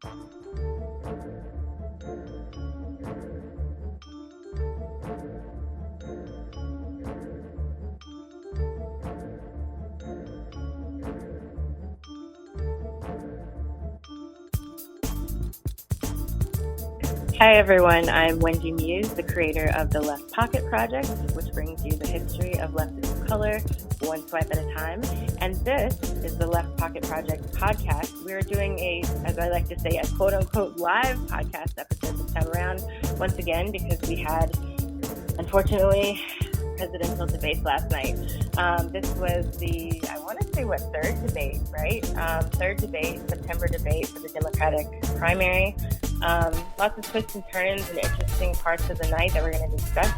Hi everyone, I'm Wendy Muse, the creator of the LeftPOC Project, which brings you the history of leftism of color, one swipe at a time. And this is the LeftPOC Project podcast. We're doing a, as I like to say, a quote-unquote live podcast episode this time around, once again, because we had, unfortunately, presidential debates last night. This was the, I want to say, third debate, right? Third debate, September debate for the Democratic primary. Lots of twists and turns and interesting parts of the night that we're going to discuss.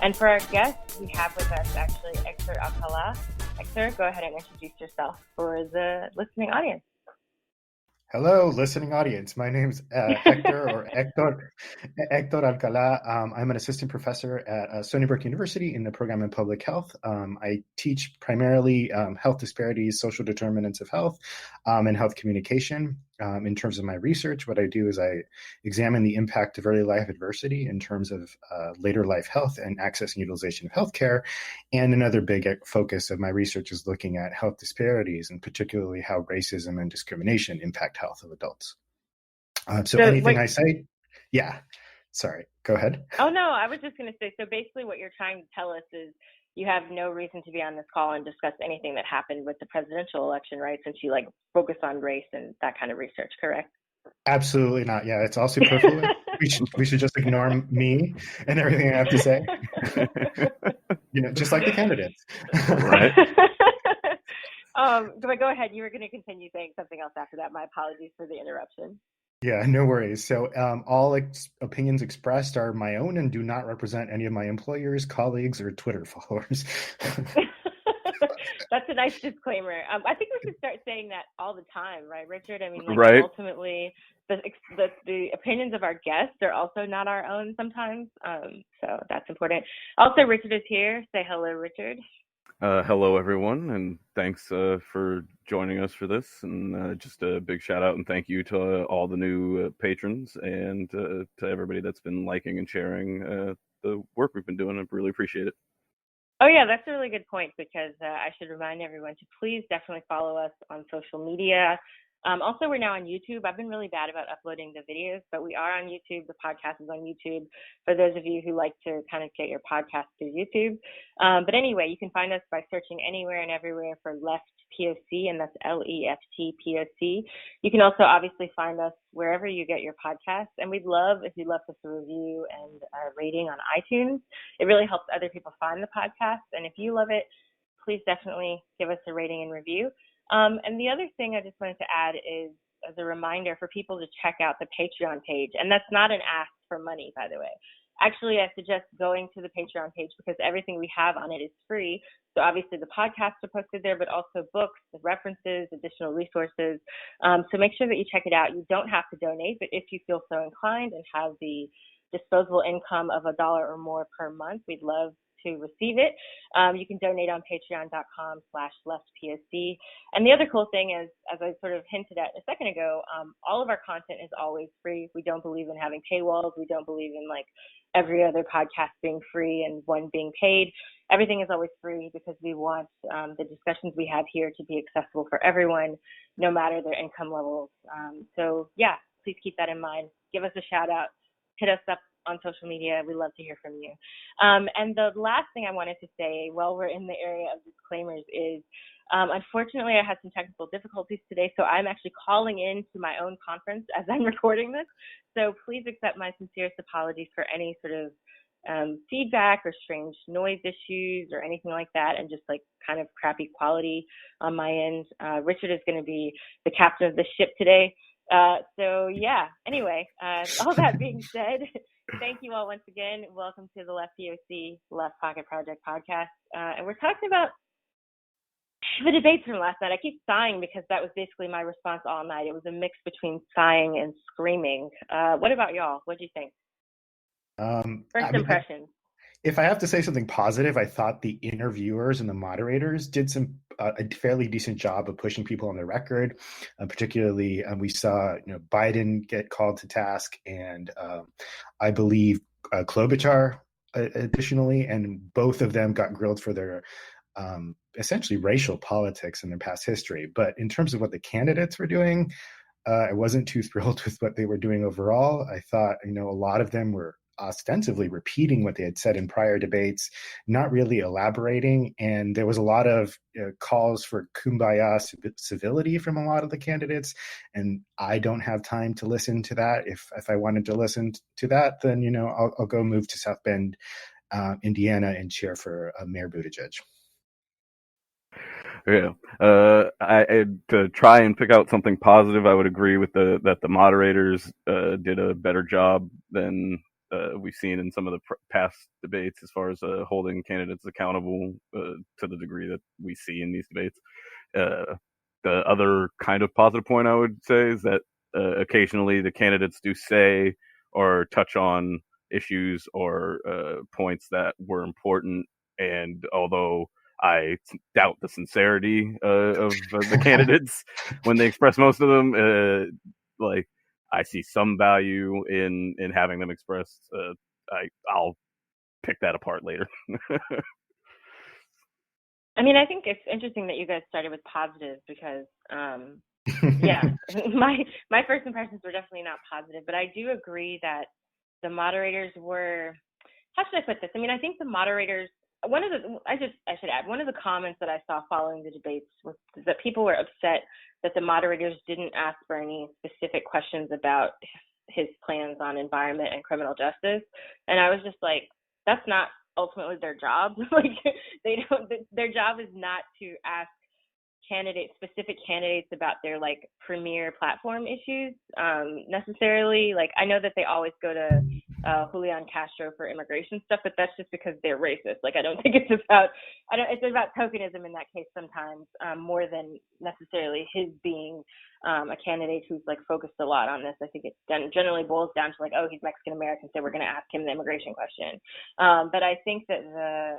And for our guests, we have with us actually Héctor Alcalá. Héctor, go ahead and introduce yourself for the listening audience. Hello, listening audience. My name's Héctor or Héctor Alcalá. I'm an assistant professor at Stony Brook University in the program in public health. I teach primarily health disparities, social determinants of health, and health communication. In terms of my research, what I do is I examine the impact of early life adversity in terms of later life health and access and utilization of healthcare. And another big focus of my research is looking at health disparities and particularly how racism and discrimination impact health of adults. So anything I say, sorry, go ahead. Oh, no, I was just going to say, so basically what you're trying to tell us is you have no reason to be on this call and discuss anything that happened with the presidential election, right? Since you focus on race and that kind of research, correct? Absolutely not. Yeah, it's all superfluous. we should just ignore me and everything I have to say. Just like the candidates. Right. Go ahead. You were going to continue saying something else after that. My apologies for the interruption. Yeah, no worries. So all opinions expressed are my own and do not represent any of my employers, colleagues, or Twitter followers. That's a nice disclaimer. I think we should start saying that all the time, right, Richard? I mean, right. Ultimately, the opinions of our guests are also not our own sometimes. So that's important. Also, Richard is here. Say hello, Richard. Hello, everyone, and thanks for joining us for this. And just a big shout out and thank you to all the new patrons and to everybody that's been liking and sharing the work we've been doing. I really appreciate it. Oh, yeah, that's a really good point because I should remind everyone to please definitely follow us on social media. Also, we're now on YouTube. I've been really bad about uploading the videos, but we are on YouTube. The podcast is on YouTube for those of you who like to kind of get your podcast through YouTube. But anyway, you can find us by searching anywhere and everywhere for LeftPOC, and that's LeftPOC. You can also obviously find us wherever you get your podcasts, and we'd love if you left us a review and a rating on iTunes. It really helps other people find the podcast, and if you love it, please definitely give us a rating and review. And the other thing I just wanted to add is, as a reminder for people to check out the Patreon page. And that's not an ask for money, by the way. Actually, I suggest going to the Patreon page because everything we have on it is free. So obviously the podcasts are posted there, but also books, references, additional resources. So make sure that you check it out. You don't have to donate, but if you feel so inclined and have the disposable income of $1 or more per month, we'd love to receive it. You can donate on patreon.com/leftpoc. And the other cool thing is, as I sort of hinted at a second ago, all of our content is always free. We don't believe in having paywalls. We don't believe in every other podcast being free and one being paid. Everything is always free because we want the discussions we have here to be accessible for everyone, no matter their income levels. So yeah, please keep that in mind. Give us a shout out. Hit us up on social media. We love to hear from you. And the last thing I wanted to say while we're in the area of disclaimers is, unfortunately, I had some technical difficulties today, so I'm actually calling in to my own conference as I'm recording this. So please accept my sincerest apologies for any sort of feedback or strange noise issues or anything like that, and just kind of crappy quality on my end. Richard is going to be the captain of the ship today. So yeah, anyway, all that being said, thank you all once again. Welcome to the LeftPOC LeftPOC Project podcast. And we're talking about the debates from last night. I keep sighing because that was basically my response all night. It was a mix between sighing and screaming. What about y'all? What do you think? First impressions. If I have to say something positive, I thought the interviewers and the moderators did some a fairly decent job of pushing people on the record. Particularly, we saw Biden get called to task, and I believe Klobuchar additionally, and both of them got grilled for their essentially racial politics in their past history. But in terms of what the candidates were doing, I wasn't too thrilled with what they were doing overall. I thought, a lot of them were ostensibly repeating what they had said in prior debates, not really elaborating. And there was a lot of calls for kumbaya civility from a lot of the candidates. And I don't have time to listen to that. If I wanted to listen to that, then, I'll go move to South Bend, Indiana, and cheer for Mayor Buttigieg. Yeah. To try and pick out something positive, I would agree with that the moderators did a better job than we've seen in some of the past debates as far as holding candidates accountable to the degree that we see in these debates. The other kind of positive point I would say is that occasionally the candidates do say or touch on issues or points that were important, and although I doubt the sincerity of the candidates when they express most of them, like I see some value in having them expressed. I'll pick that apart later. I mean, I think it's interesting that you guys started with positives because, yeah, my first impressions were definitely not positive, but I do agree that the moderators were, how should I put this? I mean, I think the moderators, I should add, one of the comments that I saw following the debates was that people were upset that the moderators didn't ask for any specific questions about his plans on environment and criminal justice. And I was just like, that's not ultimately their job. Like their job is not to ask specific candidates about their like premier platform issues necessarily. Like I know that they always go to Julian Castro for immigration stuff, but that's just because they're racist. Like I don't think it's about tokenism in that case sometimes, more than necessarily his being a candidate who's like focused a lot on this. I think it generally boils down to like, oh, he's Mexican American, so we're going to ask him the immigration question. But I think that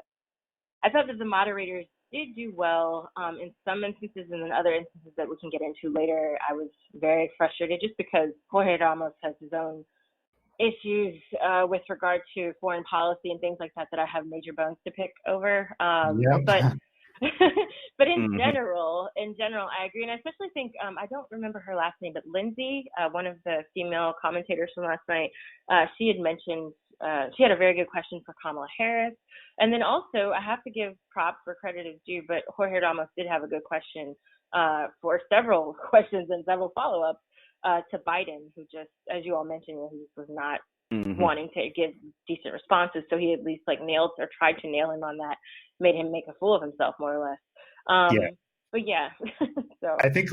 I thought that the moderators did do well in some instances, and in other instances that we can get into later, I was very frustrated just because Jorge Ramos has his own issues with regard to foreign policy and things like that I have major bones to pick over. Yep. But in general, I agree, and I especially think I don't remember her last name, but Lindsay, one of the female commentators from last night, she had mentioned she had a very good question for Kamala Harris, and then also I have to give props where credit is due, but Jorge Ramos did have a good question for several questions and several follow-ups to Biden, who just, as you all mentioned, he was not wanting to give decent responses, so he at least like nailed or tried to nail him on that, made him make a fool of himself more or less. But yeah, so I think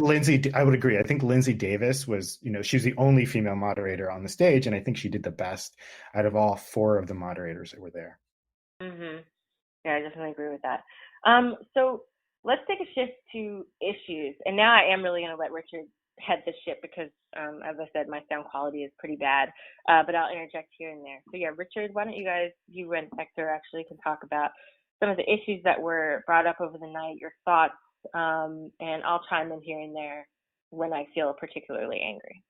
I would agree. I think Lindsay Davis was, she was the only female moderator on the stage, and I think she did the best out of all four of the moderators that were there. Yeah, I definitely agree with that. So let's take a shift to issues, and now I am really going to let Richard head the ship because, as I said, my sound quality is pretty bad, but I'll interject here and there. So yeah, Richard, why don't you and Hector actually can talk about some of the issues that were brought up over the night, your thoughts, and I'll chime in here and there when I feel particularly angry.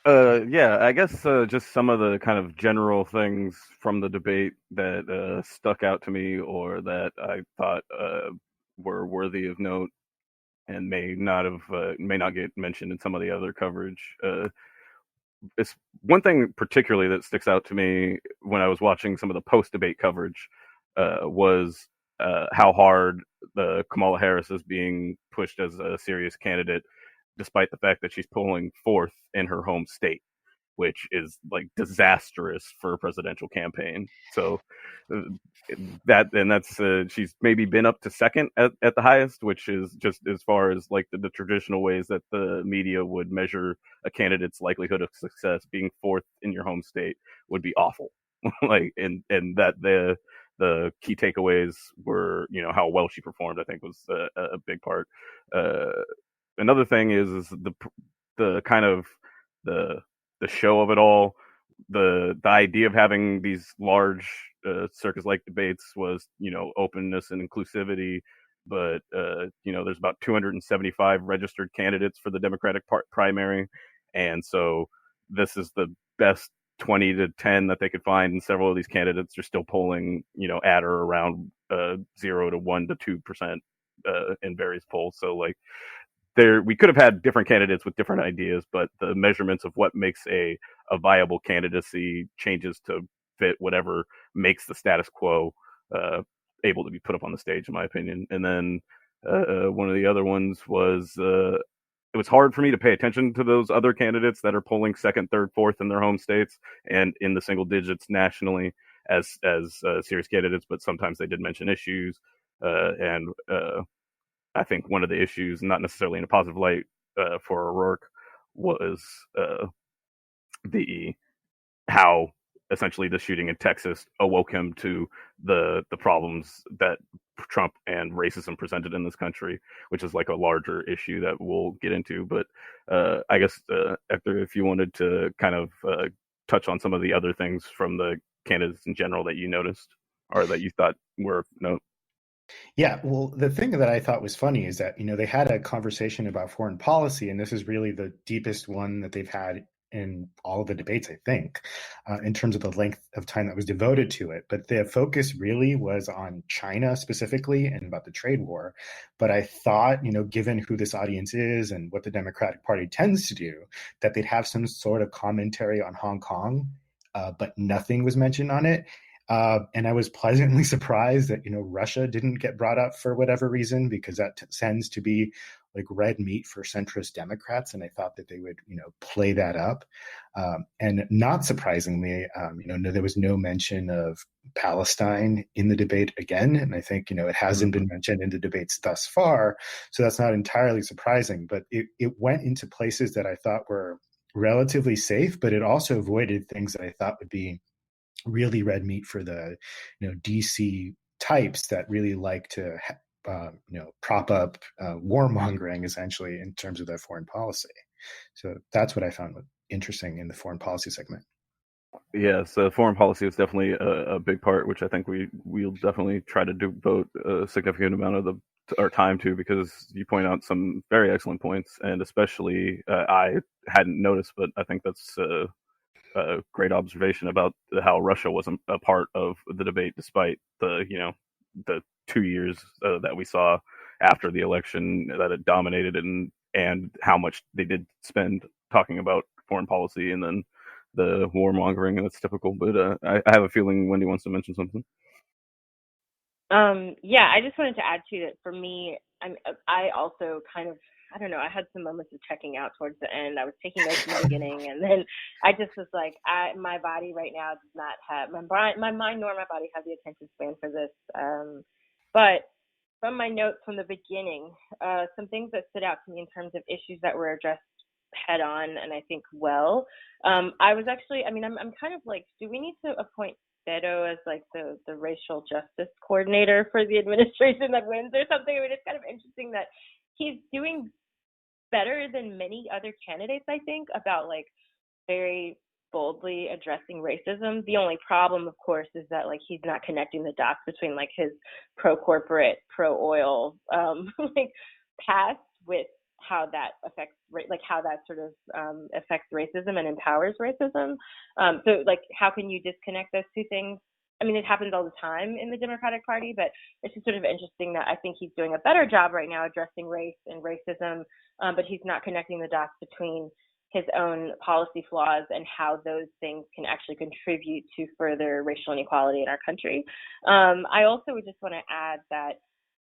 Yeah, I guess just some of the kind of general things from the debate that stuck out to me or that I thought were worthy of note and may not get mentioned in some of the other coverage. It's one thing particularly that sticks out to me when I was watching some of the post-debate coverage was how hard the Kamala Harris is being pushed as a serious candidate, despite the fact that she's polling fourth in her home state, which is like disastrous for a presidential campaign. So that's she's maybe been up to second at the highest, which is just as far as like the traditional ways that the media would measure a candidate's likelihood of success. Being fourth in your home state would be awful. Like and that the key takeaways were, how well she performed, I think was a big part. Another thing is the kind of the show of it all the idea of having these large circus-like debates was, openness and inclusivity. But there's about 275 registered candidates for the Democratic primary, and so this is the best 20 to 10 that they could find, and several of these candidates are still polling, at or around 0 to 1 to 2% in various polls. So like, we could have had different candidates with different ideas, but the measurements of what makes a viable candidacy changes to fit whatever makes the status quo able to be put up on the stage, in my opinion. And then one of the other ones was it was hard for me to pay attention to those other candidates that are polling second, third, fourth in their home states and in the single digits nationally as serious candidates, but sometimes they did mention issues. And I think one of the issues, not necessarily in a positive light for O'Rourke, was how essentially the shooting in Texas awoke him to the problems that Trump and racism presented in this country, which is like a larger issue that we'll get into. But I guess, Hector, if you wanted to kind of touch on some of the other things from the candidates in general that you noticed or that you thought were Yeah, well, the thing that I thought was funny is that, they had a conversation about foreign policy, and this is really the deepest one that they've had in all of the debates, I think, in terms of the length of time that was devoted to it. But the focus really was on China specifically and about the trade war. But I thought, given who this audience is and what the Democratic Party tends to do, that they'd have some sort of commentary on Hong Kong, but nothing was mentioned on it. And I was pleasantly surprised that, Russia didn't get brought up for whatever reason, because that tends to be like red meat for centrist Democrats. And I thought that they would, play that up. And not surprisingly, there was no mention of Palestine in the debate again. And I think, it hasn't been mentioned in the debates thus far. So that's not entirely surprising, but it went into places that I thought were relatively safe, but it also avoided things that I thought would be really red meat for the DC types that really like to prop up warmongering essentially in terms of their foreign policy. So that's what I found interesting in the foreign policy segment. Yeah, so foreign policy is definitely a big part, which I think we'll definitely try to devote a significant amount of our time to, because you point out some very excellent points, and especially I hadn't noticed, but I think that's a great observation about how Russia wasn't a part of the debate, despite the 2 years that we saw after the election that it dominated, and how much they did spend talking about foreign policy, and then the warmongering, and that's typical. But I have a feeling Wendy wants to mention something. Yeah, I just wanted to add to that. For me, I also kind of, I don't know, I had some moments of checking out towards the end. I was taking notes in the beginning, and then I just was like, my body right now does not have, my mind nor my body have the attention span for this. But from my notes from the beginning, some things that stood out to me in terms of issues that were addressed head on, and I think well. I was actually, I'm kind of like, do we need to appoint Beto as like the racial justice coordinator for the administration that wins or something? I mean, it's kind of interesting that he's doing better than many other candidates, I think, about like very boldly addressing racism. The only problem, of course, is that like he's not connecting the dots between like his pro-corporate, pro-oil like past with how that affects, like how that sort of affects racism and empowers racism. So like, how can you disconnect those two things? I mean, it happens all the time in the Democratic Party, but it's just sort of interesting that I think he's doing a better job right now addressing race and racism, but he's not connecting the dots between his own policy flaws and how those things can actually contribute to further racial inequality in our country. I also would just want to add that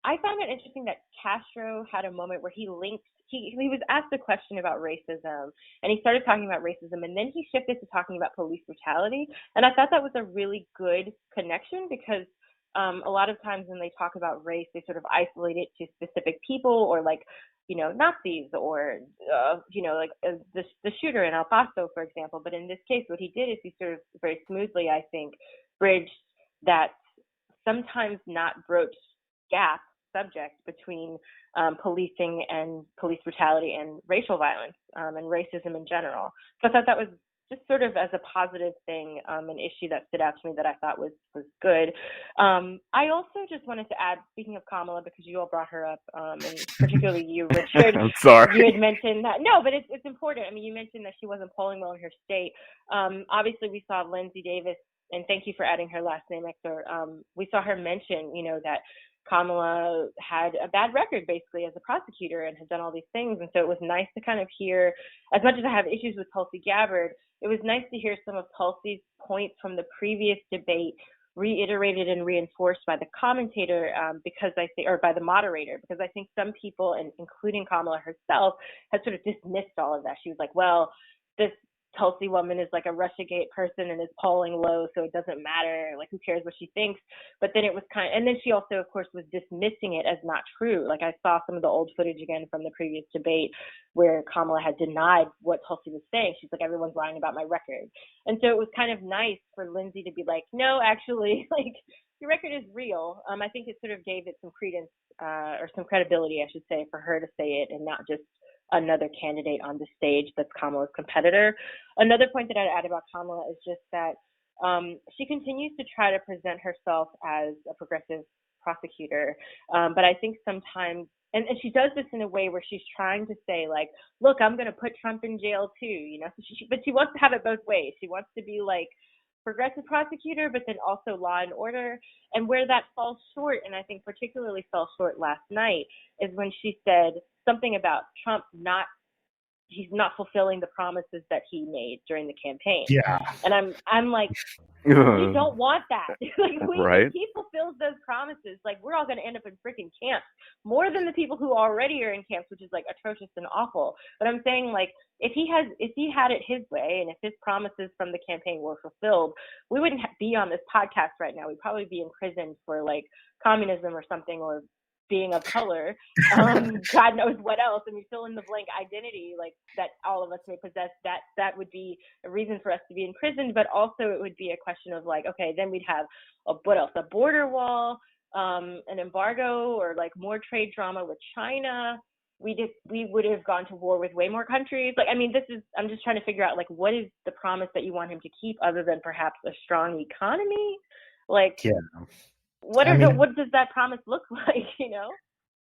I found it interesting that Castro had a moment where he linked, he was asked a question about racism, and he started talking about racism, and then he shifted to talking about police brutality. And I thought that was a really good connection, because a lot of times when they talk about race, they sort of isolate it to specific people, or like, Nazis, or, like the shooter in El Paso, for example. But in this case, what he did is he sort of very smoothly, I think, bridged that sometimes not broached gap subject between policing and police brutality and racial violence and racism in general. So I thought that was just sort of as a positive thing, an issue that stood out to me that I thought was good. I also just wanted to add, speaking of Kamala, because you all brought her up, and particularly you, Richard. I'm sorry. You had mentioned that. No, but it's important. I mean, you mentioned that she wasn't polling well in her state. Obviously, we saw Lindsay Davis, and thank you for adding her last name, Héctor. We saw her mention, that Kamala had a bad record basically as a prosecutor and had done all these things. And so it was nice to kind of hear, as much as I have issues with Tulsi Gabbard, it was nice to hear some of Tulsi's points from the previous debate reiterated and reinforced by the commentator, or by the moderator, because I think some people, and including Kamala herself, had sort of dismissed all of that. She was like, well, this Tulsi woman is like a Russiagate person and is polling low, so it doesn't matter. Like, who cares what she thinks? But then it was and then she also, of course, was dismissing it as not true. Like, I saw some of the old footage again from the previous debate where Kamala had denied what Tulsi was saying. She's like, everyone's lying about my record. And so it was kind of nice for Lindsay to be like, no, actually, like, your record is real. I think it sort of gave it some credence, or some credibility, I should say, for her to say it and not just another candidate on the stage that's Kamala's competitor. Another point that I'd add about Kamala is just that she continues to try to present herself as a progressive prosecutor. But I think sometimes, and she does this in a way where she's trying to say, like, look, I'm going to put Trump in jail too, but she wants to have it both ways. She wants to be like progressive prosecutor, but then also law and order. And where that falls short, and I think particularly fell short last night, is when she said something about Trump he's not fulfilling the promises that he made during the campaign. Yeah. And I'm like, we don't want that. Like, right. If he fulfills those promises, like, we're all going to end up in freaking camps, more than the people who already are in camps, which is like atrocious and awful. But I'm saying, like, if he had it his way, and if his promises from the campaign were fulfilled, we wouldn't be on this podcast right now. We'd probably be imprisoned for like communism or something, or being of color, God knows what else. I mean, fill in the blank identity, like, that all of us may possess, that would be a reason for us to be imprisoned. But also it would be a question of like, okay, then we'd have what else? A border wall, an embargo, or like more trade drama with China. We would have gone to war with way more countries. Like, I mean, I'm just trying to figure out, like, what is the promise that you want him to keep other than perhaps a strong economy? Like, yeah. What does that promise look like,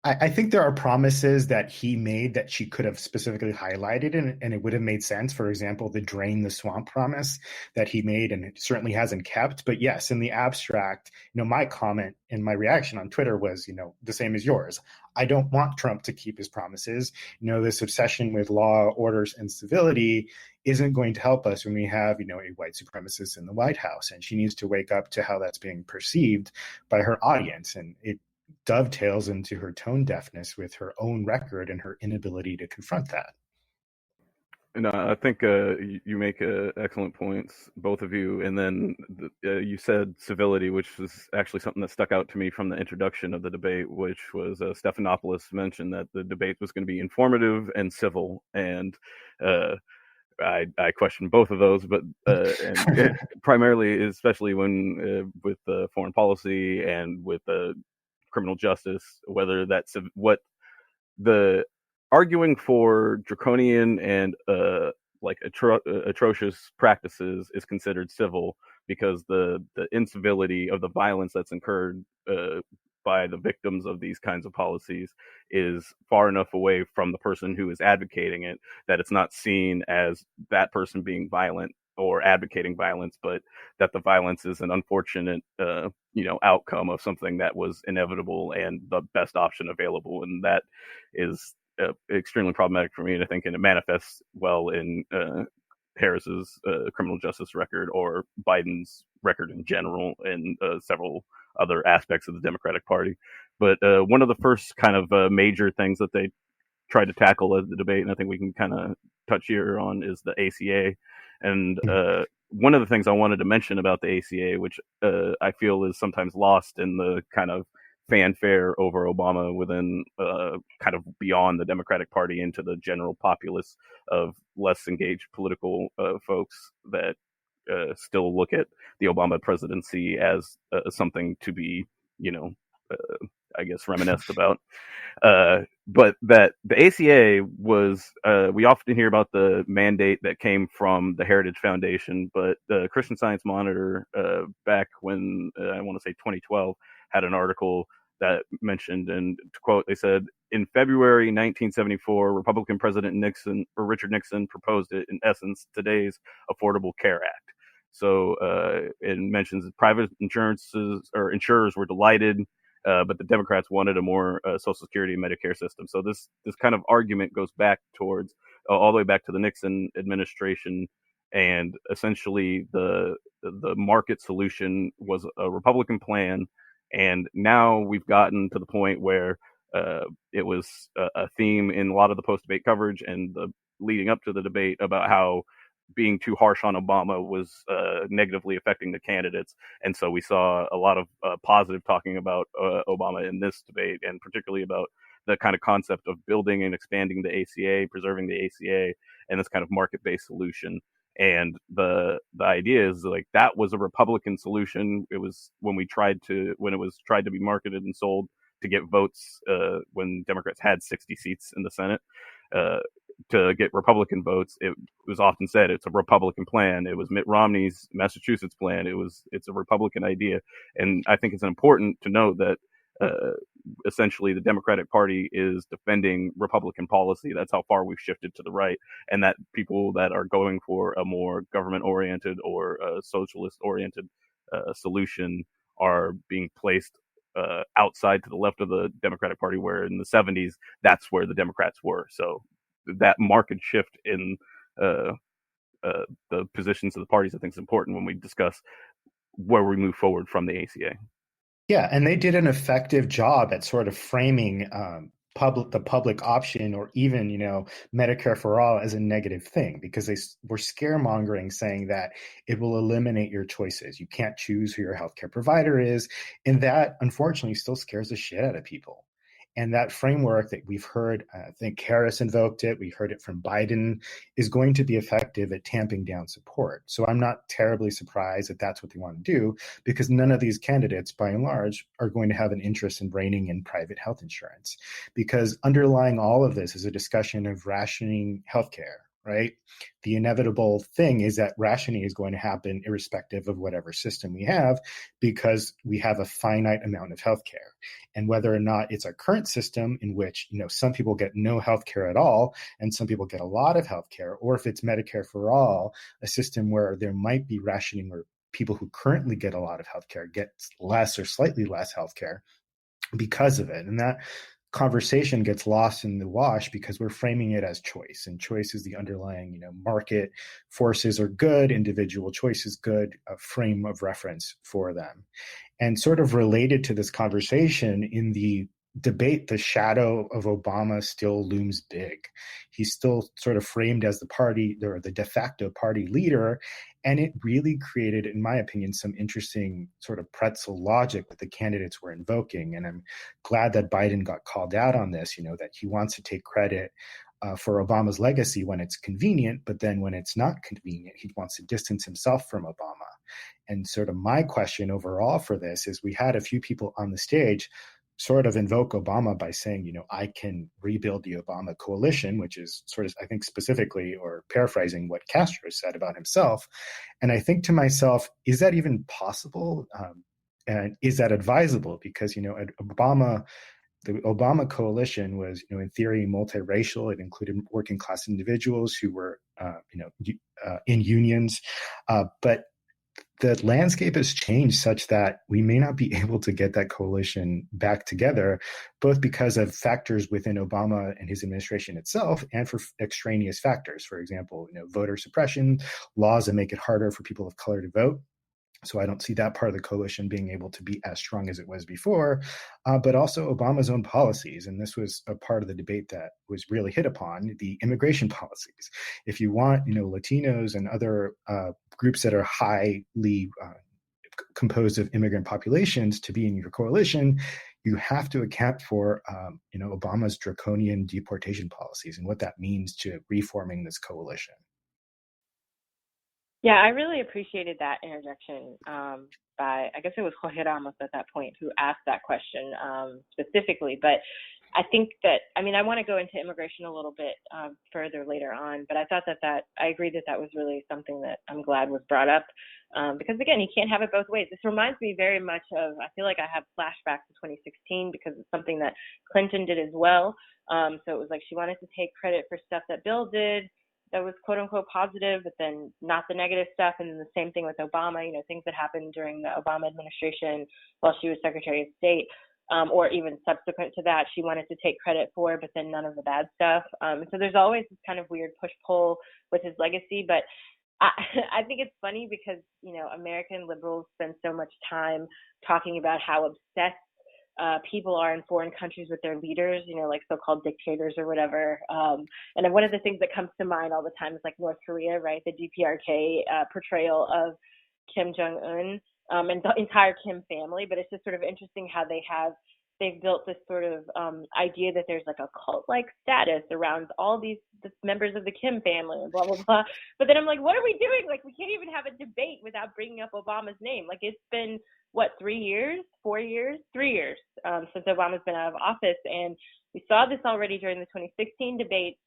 I think there are promises that he made that she could have specifically highlighted, and it would have made sense. For example, the drain the swamp promise that he made, and it certainly hasn't kept. But yes, in the abstract, my comment and my reaction on Twitter was, the same as yours. I don't want Trump to keep his promises. This obsession with law, orders, and civility isn't going to help us when we have, a white supremacist in the White House. And she needs to wake up to how that's being perceived by her audience. And it dovetails into her tone deafness with her own record and her inability to confront that. And I think you make excellent points, both of you. And then you said civility, which was actually something that stuck out to me from the introduction of the debate, which was Stephanopoulos mentioned that the debate was going to be informative and civil. And I question both of those, but and primarily, especially when with foreign policy and with criminal justice, whether that's what the arguing for draconian and atrocious practices is considered civil, because the incivility of the violence that's incurred by the victims of these kinds of policies is far enough away from the person who is advocating it that it's not seen as that person being violent or advocating violence, but that the violence is an unfortunate, outcome of something that was inevitable and the best option available. And that is extremely problematic for me. And I think, and it manifests well in Harris's criminal justice record, or Biden's record in general, and several other aspects of the Democratic Party. But one of the first kind of major things that they tried to tackle at the debate, and I think we can kind of touch here on, is the ACA. And one of the things I wanted to mention about the ACA, which I feel is sometimes lost in the kind of fanfare over Obama within kind of beyond the Democratic Party into the general populace of less engaged political folks that still look at the Obama presidency as something to be, I guess, reminisced about. But that the ACA was, we often hear about the mandate that came from the Heritage Foundation, but the Christian Science Monitor, back when, I want to say 2012, had an article that mentioned, and to quote, they said, in February 1974, Republican President Nixon, or Richard Nixon, proposed it, in essence, today's Affordable Care Act. So it mentions that private insurers were delighted, but the Democrats wanted a more Social Security and Medicare system. So this kind of argument goes back towards all the way back to the Nixon administration, and essentially the market solution was a Republican plan, and now we've gotten to the point where it was a theme in a lot of the post-debate coverage and the leading up to the debate about how being too harsh on Obama was negatively affecting the candidates. And so we saw a lot of positive talking about Obama in this debate, and particularly about the kind of concept of building and expanding the ACA, preserving the ACA, and this kind of market-based solution. And the idea is like that was a Republican solution. It was when it was tried to be marketed and sold to get votes when Democrats had 60 seats in the Senate. To get Republican votes, it was often said it's a Republican plan. It was Mitt Romney's Massachusetts plan. It's a Republican idea, and I think it's important to note that essentially the Democratic Party is defending Republican policy. That's how far we've shifted to the right, and that people that are going for a more government-oriented or socialist-oriented solution are being placed outside to the left of the Democratic Party, where in the 70s, that's where the Democrats were. So that market shift in the positions of the parties, I think, is important when we discuss where we move forward from the ACA. Yeah, and they did an effective job at sort of framing the public option, or even, Medicare for all, as a negative thing, because they were scaremongering, saying that it will eliminate your choices. You can't choose who your healthcare provider is, and that unfortunately still scares the shit out of people. And that framework that we've heard, I think Harris invoked it, we heard it from Biden, is going to be effective at tamping down support. So I'm not terribly surprised that that's what they want to do, because none of these candidates, by and large, are going to have an interest in reining in private health insurance. Because underlying all of this is a discussion of rationing healthcare, right? The inevitable thing is that rationing is going to happen irrespective of whatever system we have, because we have a finite amount of healthcare. And whether or not it's our current system, in which, some people get no healthcare at all and some people get a lot of healthcare, or if it's Medicare for all, a system where there might be rationing, where people who currently get a lot of healthcare get less or slightly less healthcare because of it. And that conversation gets lost in the wash because we're framing it as choice, and choice is the underlying, market forces are good, individual choice is good, a frame of reference for them. And sort of related to this conversation, in the debate, the shadow of Obama still looms big. He's still sort of framed as the party, or the de facto party leader. And it really created, in my opinion, some interesting sort of pretzel logic that the candidates were invoking. And I'm glad that Biden got called out on this, that he wants to take credit for Obama's legacy when it's convenient, but then when it's not convenient, he wants to distance himself from Obama. And sort of my question overall for this is, we had a few people on the stage sort of invoke Obama by saying, I can rebuild the Obama coalition, which is sort of, I think, specifically, or paraphrasing what Castro said about himself. And I think to myself, is that even possible? And is that advisable? Because, the Obama coalition was, in theory, multiracial. It included working class individuals who were, in unions. But the landscape has changed such that we may not be able to get that coalition back together, both because of factors within Obama and his administration itself, and for extraneous factors. For example, voter suppression, laws that make it harder for people of color to vote. So I don't see that part of the coalition being able to be as strong as it was before, but also Obama's own policies. And this was a part of the debate that was really hit upon, the immigration policies. If you want, Latinos and other groups that are highly composed of immigrant populations to be in your coalition, you have to account for, Obama's draconian deportation policies and what that means to reforming this coalition. Yeah, I really appreciated that interjection. by, I guess it was Jorge Ramos at that point, who asked that question specifically. But I think that, I mean, I want to go into immigration a little bit further later on, but I thought that I agree that was really something that I'm glad was brought up, because again, you can't have it both ways. This reminds me very much of, I feel like I have flashbacks to 2016 because it's something that Clinton did as well. So it was like she wanted to take credit for stuff that Bill did that was quote unquote positive, but then not the negative stuff. And then the same thing with Obama, you know, things that happened during the Obama administration while she was Secretary of State. Or even subsequent to that, she wanted to take credit for, but then none of the bad stuff. So there's always this kind of weird push-pull with his legacy. But I think it's funny because, you know, American liberals spend so much time talking about how obsessed people are in foreign countries with their leaders, you know, like so-called dictators or whatever. And one of the things that comes to mind all the time is like North Korea, right? The DPRK portrayal of Kim Jong-un. And the entire Kim family, but it's just sort of interesting how they've built this sort of idea that there's like a cult-like status around all these members of the Kim family and blah, blah, blah. But then I'm like, what are we doing? Like, we can't even have a debate without bringing up Obama's name. Like, it's been, what, 3 years, 4 years, 3 years since Obama's been out of office. And we saw this already during the 2016 debate.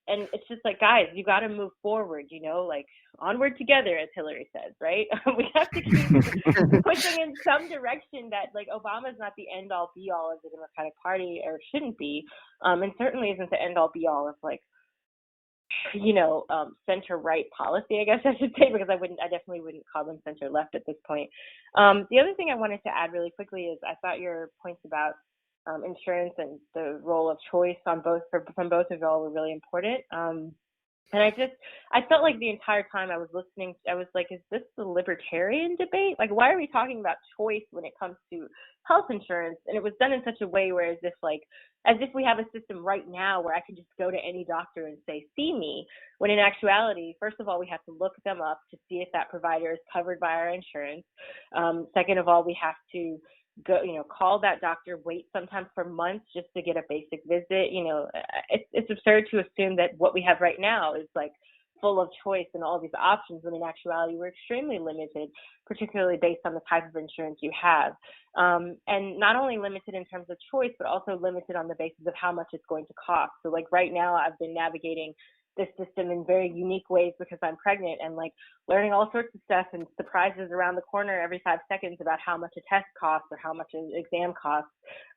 And it's just like, guys, you got to move forward, you know, like onward together, as Hillary says, right? We have to keep pushing in some direction that, like, Obama's not the end all be all of the Democratic Party, or shouldn't be, and certainly isn't the end all be all of, like, you know, center right policy, I guess I should say, because I definitely wouldn't call them center left at this point. The other thing I wanted to add really quickly is I thought your points about insurance and the role of choice from both of y'all were really important. And I felt like the entire time I was listening, I was like, is this the libertarian debate? Like, why are we talking about choice when it comes to health insurance? And it was done in such a way where as if we have a system right now where I can just go to any doctor and say, see me, when in actuality, first of all, we have to look them up to see if that provider is covered by our insurance. Second of all, we have to go, you know, call that doctor, wait sometimes for months just to get a basic visit. You know, it's absurd to assume that what we have right now is like full of choice and all these options, when in actuality we're extremely limited, particularly based on the type of insurance you have. And not only limited in terms of choice, but also limited on the basis of how much it's going to cost. So like right now I've been navigating this system in very unique ways because I'm pregnant, and like learning all sorts of stuff and surprises around the corner every 5 seconds about how much a test costs or how much an exam costs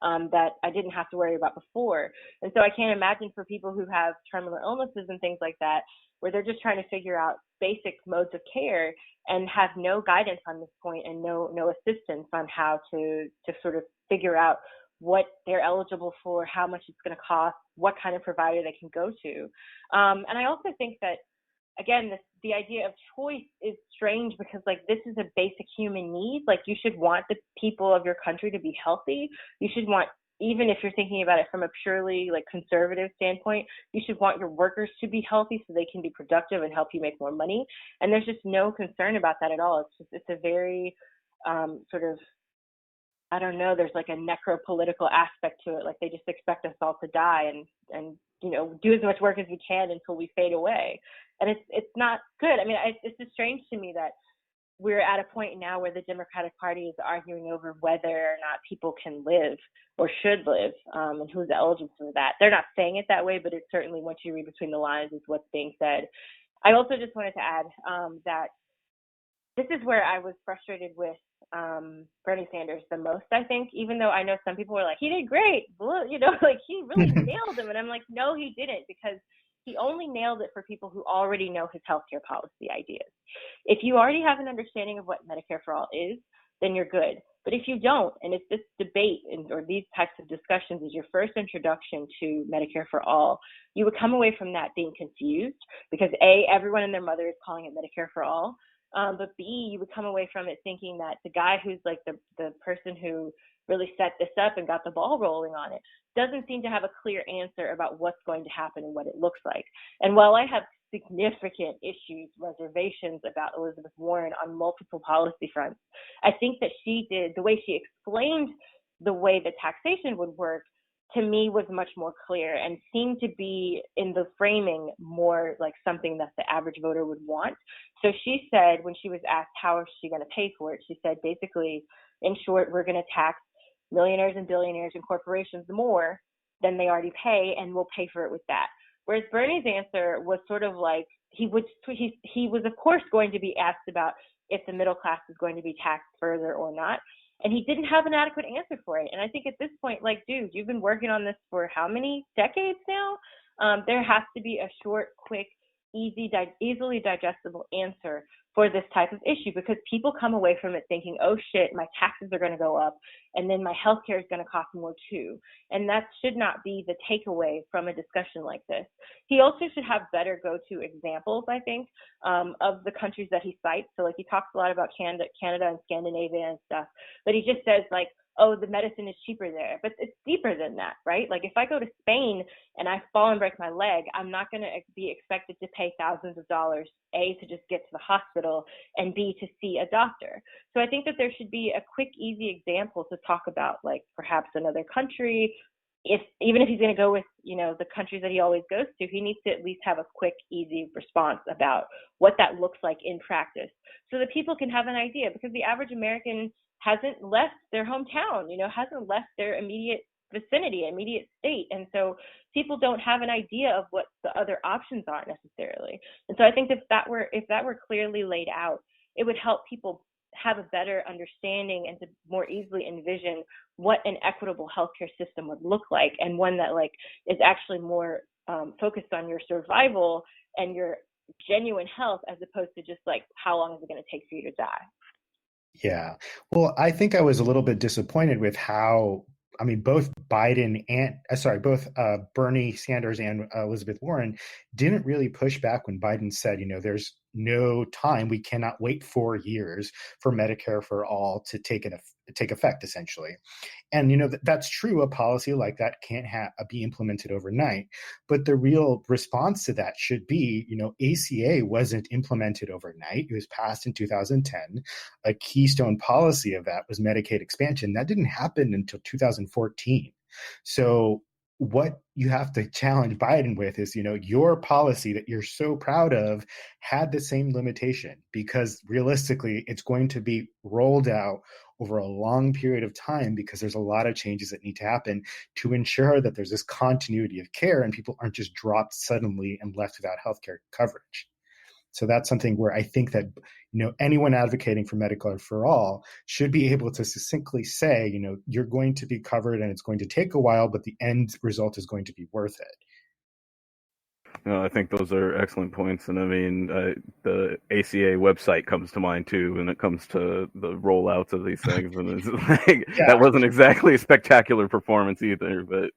that I didn't have to worry about before. And so I can't imagine for people who have terminal illnesses and things like that, where they're just trying to figure out basic modes of care and have no guidance on this point and no assistance on how to sort of figure out what they're eligible for, how much it's going to cost, what kind of provider they can go to. And I also think that, again, the idea of choice is strange because, like, this is a basic human need. Like, you should want the people of your country to be healthy. You should want, even if you're thinking about it from a purely, like, conservative standpoint, you should want your workers to be healthy so they can be productive and help you make more money. And there's just no concern about that at all. It's a very sort of, I don't know, there's like a necropolitical aspect to it. Like, they just expect us all to die and you know, do as much work as we can until we fade away. And it's not good. I mean, it's just strange to me that we're at a point now where the Democratic Party is arguing over whether or not people can live or should live, and who's eligible for that. They're not saying it that way, but it's certainly, once you read between the lines, is what's being said. I also just wanted to add that this is where I was frustrated with Bernie Sanders the most, I think, even though I know some people were like, he did great, you know, like he really nailed him. And I'm like, no, he didn't, because he only nailed it for people who already know his healthcare policy ideas. If you already have an understanding of what Medicare for All is, then you're good. But if you don't, and if this debate or these types of discussions is your first introduction to Medicare for All, you would come away from that being confused because A, everyone and their mother is calling it Medicare for All. But B, you would come away from it thinking that the guy who's like the person who really set this up and got the ball rolling on it doesn't seem to have a clear answer about what's going to happen and what it looks like. And while I have significant issues, reservations about Elizabeth Warren on multiple policy fronts, I think that she did, the way she explained the way the taxation would work to me was much more clear and seemed to be in the framing more like something that the average voter would want. So she said, when she was asked how is she going to pay for it, she said basically, in short, we're going to tax millionaires and billionaires and corporations more than they already pay, and we'll pay for it with that. Whereas Bernie's answer was sort of like, he was of course going to be asked about if the middle class is going to be taxed further or not. And he didn't have an adequate answer for it. And I think at this point, like, dude, you've been working on this for how many decades now? There has to be a short, quick, easily digestible answer for this type of issue, because people come away from it thinking, oh shit, my taxes are going to go up, and then my healthcare is going to cost more too. And that should not be the takeaway from a discussion like this. He also should have better go-to examples, I think, of the countries that he cites. So like, he talks a lot about Canada and Scandinavia and stuff, but he just says like, oh, the medicine is cheaper there. But it's deeper than that, right? Like, if I go to Spain and I fall and break my leg, I'm not going to be expected to pay thousands of dollars, A, to just get to the hospital, and B, to see a doctor. So I think that there should be a quick, easy example to talk about, like perhaps another country. Even if he's going to go with, the countries that he always goes to, he needs to at least have a quick, easy response about what that looks like in practice, so that people can have an idea, because the average American hasn't left their hometown, hasn't left their immediate vicinity, immediate state. And so people don't have an idea of what the other options are necessarily. And so I think if that were clearly laid out, it would help people have a better understanding and to more easily envision what an equitable healthcare system would look like, and one that like is actually more focused on your survival and your genuine health, as opposed to just like, how long is it going to take for you to die? Yeah. Well, I think I was a little bit disappointed with how, both Bernie Sanders and Elizabeth Warren didn't really push back when Biden said, there's no time, we cannot wait 4 years for Medicare for all to take effect, essentially. And, that's true. A policy like that can't be implemented overnight. But the real response to that should be, ACA wasn't implemented overnight. It was passed in 2010. A keystone policy of that was Medicaid expansion. That didn't happen until 2014. So what you have to challenge Biden with is, your policy that you're so proud of had the same limitation, because realistically, it's going to be rolled out over a long period of time, because there's a lot of changes that need to happen to ensure that there's this continuity of care and people aren't just dropped suddenly and left without healthcare coverage. So that's something where I think that, anyone advocating for Medicare for all should be able to succinctly say, you're going to be covered and it's going to take a while, but the end result is going to be worth it. I think those are excellent points. And the ACA website comes to mind too when it comes to the rollouts of these things. And it's like, yeah. That wasn't exactly a spectacular performance either, but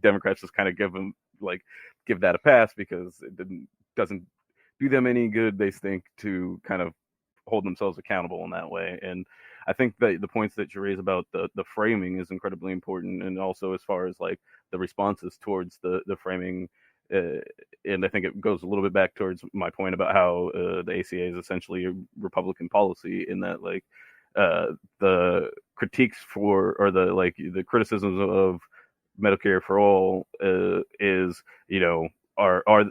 Democrats just kind of give that a pass, because it doesn't do them any good, they think, to kind of hold themselves accountable in that way. And I think that the points that you raise about the framing is incredibly important, and also as far as like the responses towards the framing. And I think it goes a little bit back towards my point about how the ACA is essentially a Republican policy, in that like the critiques or the criticisms of Medicare for all is,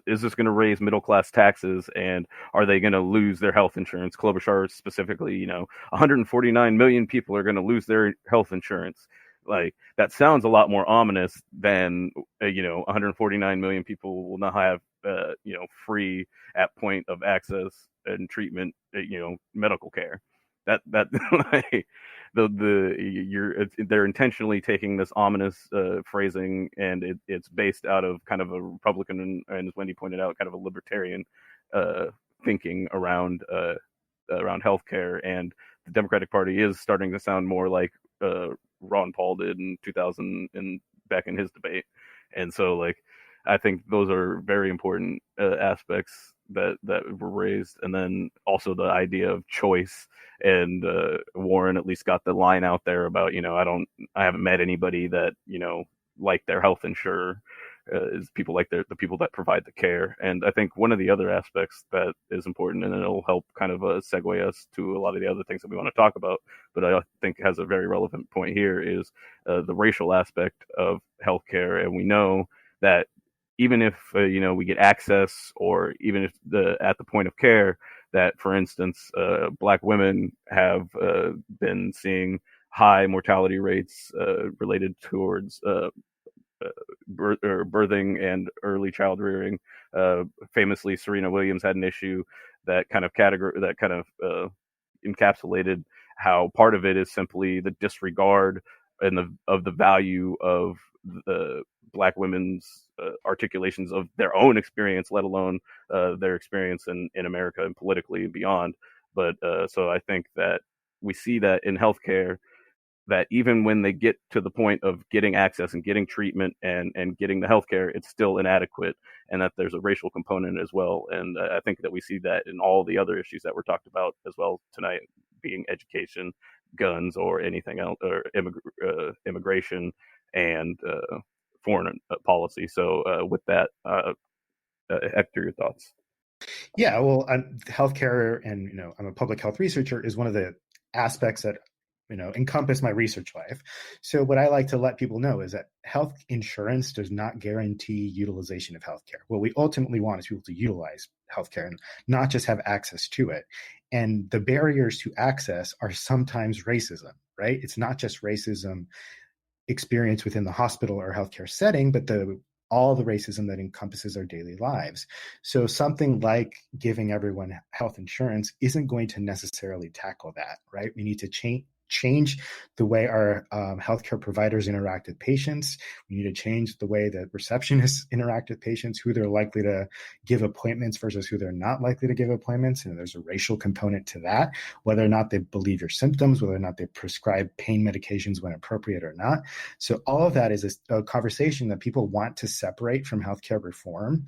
is this going to raise middle class taxes, and are they going to lose their health insurance? Klobuchar specifically, 149 million people are going to lose their health insurance. Like, that sounds a lot more ominous than 149 million people will not have free at point of access and treatment, medical care. That like, they're intentionally taking this ominous phrasing, and it's based out of kind of a Republican and as Wendy pointed out, kind of a libertarian thinking around healthcare. And the Democratic Party is starting to sound more like Ron Paul did in 2000 and back in his debate. And so like, I think those are very important aspects that were raised. And then also the idea of choice, and Warren at least got the line out there about, I haven't met anybody that, liked their health insurer, is people like the people that provide the care. And I think one of the other aspects that is important, and it'll help kind of segue us to a lot of the other things that we want to talk about, but I think has a very relevant point here, is the racial aspect of healthcare. And we know that even if we get access, or even if at the point of care, that, for instance, Black women have been seeing high mortality rates related towards birthing and early child rearing. Famously, Serena Williams had an issue that kind of encapsulated how part of it is simply the disregard of the value of the Black women's articulations of their own experience, let alone their experience in America and politically and beyond. But so I think that we see that in healthcare, that even when they get to the point of getting access and getting treatment and getting the healthcare, it's still inadequate, and that there's a racial component as well. And I think that we see that in all the other issues that were talked about as well tonight, being education, guns, or anything else, or immigration and foreign policy. So with that, Hector, your thoughts? Yeah, well, healthcare, and I'm a public health researcher, is one of the aspects that encompass my research life. So what I like to let people know is that health insurance does not guarantee utilization of healthcare. What we ultimately want is people to utilize healthcare and not just have access to it. And the barriers to access are sometimes racism, right? It's not just racism experienced within the hospital or healthcare setting, but all the racism that encompasses our daily lives. So something like giving everyone health insurance isn't going to necessarily tackle that, right? We need to change the way our healthcare providers interact with patients. We need to change the way that receptionists interact with patients, who they're likely to give appointments versus who they're not likely to give appointments. And there's a racial component to that, whether or not they believe your symptoms, whether or not they prescribe pain medications when appropriate or not. So all of that is a conversation that people want to separate from healthcare reform,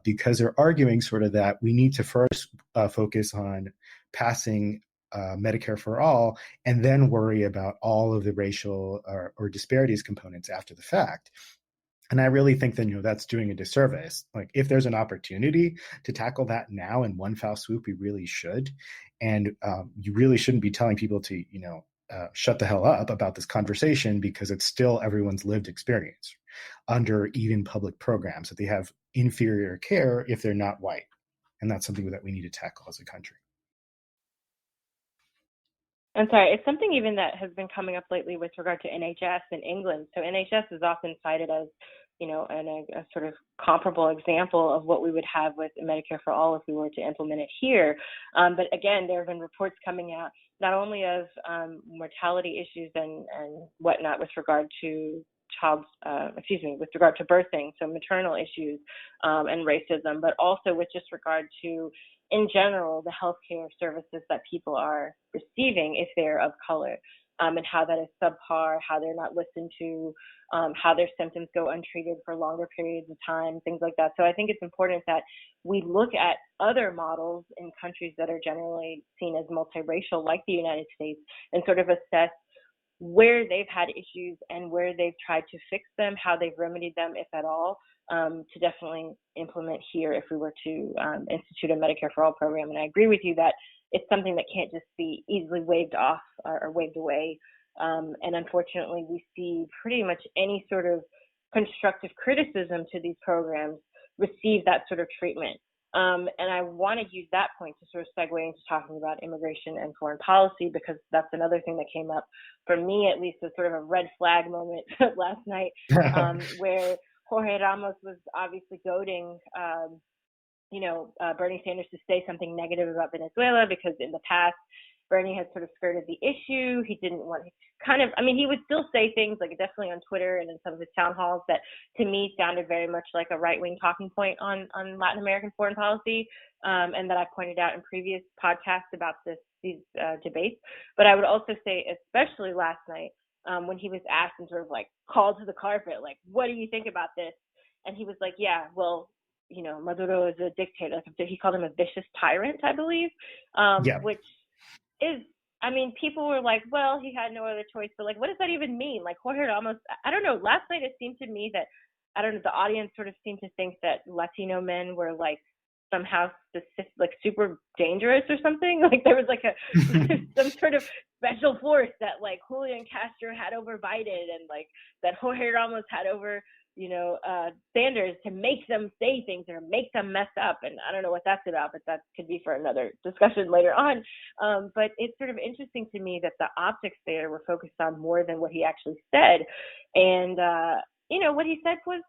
because they're arguing sort of that we need to first focus on passing Medicare for all, and then worry about all of the racial or disparities components after the fact. And I really think that that's doing a disservice. Like, if there's an opportunity to tackle that now in one foul swoop, we really should. And you really shouldn't be telling people to shut the hell up about this conversation, because it's still everyone's lived experience under even public programs, that they have inferior care if they're not white. And that's something that we need to tackle as a country. I'm sorry, it's something even that has been coming up lately with regard to NHS in England. So NHS is often cited as, a sort of comparable example of what we would have with Medicare for all if we were to implement it here. But again, there have been reports coming out not only of mortality issues and whatnot with regard to with regard to birthing, so maternal issues and racism, but also with just regard to, in general, the healthcare services that people are receiving if they're of color, and how that is subpar, how they're not listened to, how their symptoms go untreated for longer periods of time, things like that. So I think it's important that we look at other models in countries that are generally seen as multiracial, like the United States, and sort of assess where they've had issues and where they've tried to fix them, how they've remedied them, if at all, to definitely implement here if we were to institute a Medicare for All program. And I agree with you that it's something that can't just be easily waved off or waved away. And unfortunately, we see pretty much any sort of constructive criticism to these programs receive that sort of treatment. And I want to use that point to sort of segue into talking about immigration and foreign policy, because that's another thing that came up for me, at least, as sort of a red flag moment last night, where Jorge Ramos was obviously goading, Bernie Sanders to say something negative about Venezuela, because in the past, Bernie has sort of skirted the issue. He didn't want he would still say things, like definitely on Twitter and in some of his town halls, that to me sounded very much like a right-wing talking point on Latin American foreign policy, and that I pointed out in previous podcasts about these debates. But I would also say, especially last night, when he was asked and sort of like called to the carpet, like, what do you think about this? And he was like, yeah, well, Maduro is a dictator. He called him a vicious tyrant, I believe, which is, people were like, well, he had no other choice, but like, what does that even mean? Like, Jorge Ramos, I don't know, last night it seemed to me that I don't know, the audience sort of seemed to think that Latino men were like somehow specific, like super dangerous or something. Like there was like some sort of special force that like Julian Castro had over Biden and like that Jorge Ramos had over, Sanders, to make them say things or make them mess up. And I don't know what that's about, but that could be for another discussion later on. But it's sort of interesting to me that the optics there were focused on more than what he actually said. And, what he said was,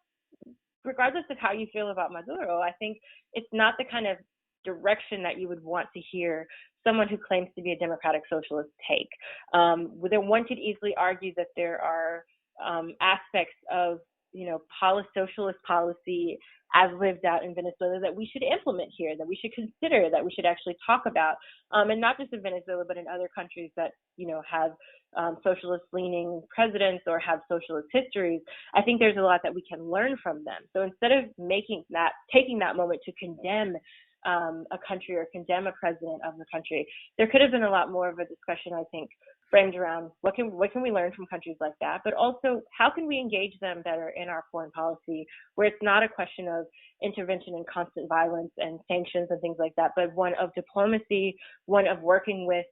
regardless of how you feel about Maduro, I think it's not the kind of direction that you would want to hear someone who claims to be a democratic socialist take. One could easily argue that there are aspects of socialist policy as lived out in Venezuela that we should implement here, that we should consider, that we should actually talk about, and not just in Venezuela, but in other countries that have socialist-leaning presidents or have socialist histories. I think there's a lot that we can learn from them. So instead of taking that moment to condemn a country or condemn a president of the country, there could have been a lot more of a discussion, I think, framed around what can we learn from countries like that, but also how can we engage them better in our foreign policy, where it's not a question of intervention and constant violence and sanctions and things like that, but one of diplomacy, one of working with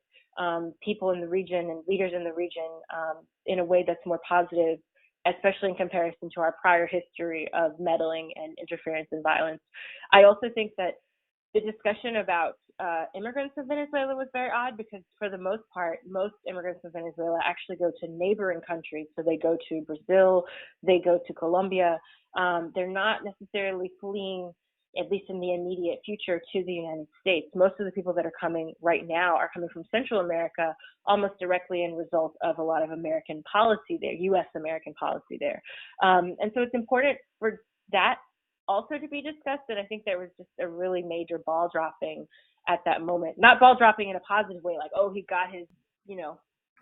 people in the region and leaders in the region in a way that's more positive, especially in comparison to our prior history of meddling and interference and violence. I also think that the discussion about immigrants in Venezuela was very odd, because for the most part, most immigrants in Venezuela actually go to neighboring countries. So they go to Brazil, they go to Colombia. They're not necessarily fleeing, at least in the immediate future, to the United States. Most of the people that are coming right now are coming from Central America, almost directly in result of a lot of American policy there, U.S. American policy there. And so it's important for that also to be discussed. And I think there was just a really major ball dropping at that moment. Not ball dropping in a positive way, like, oh, he got his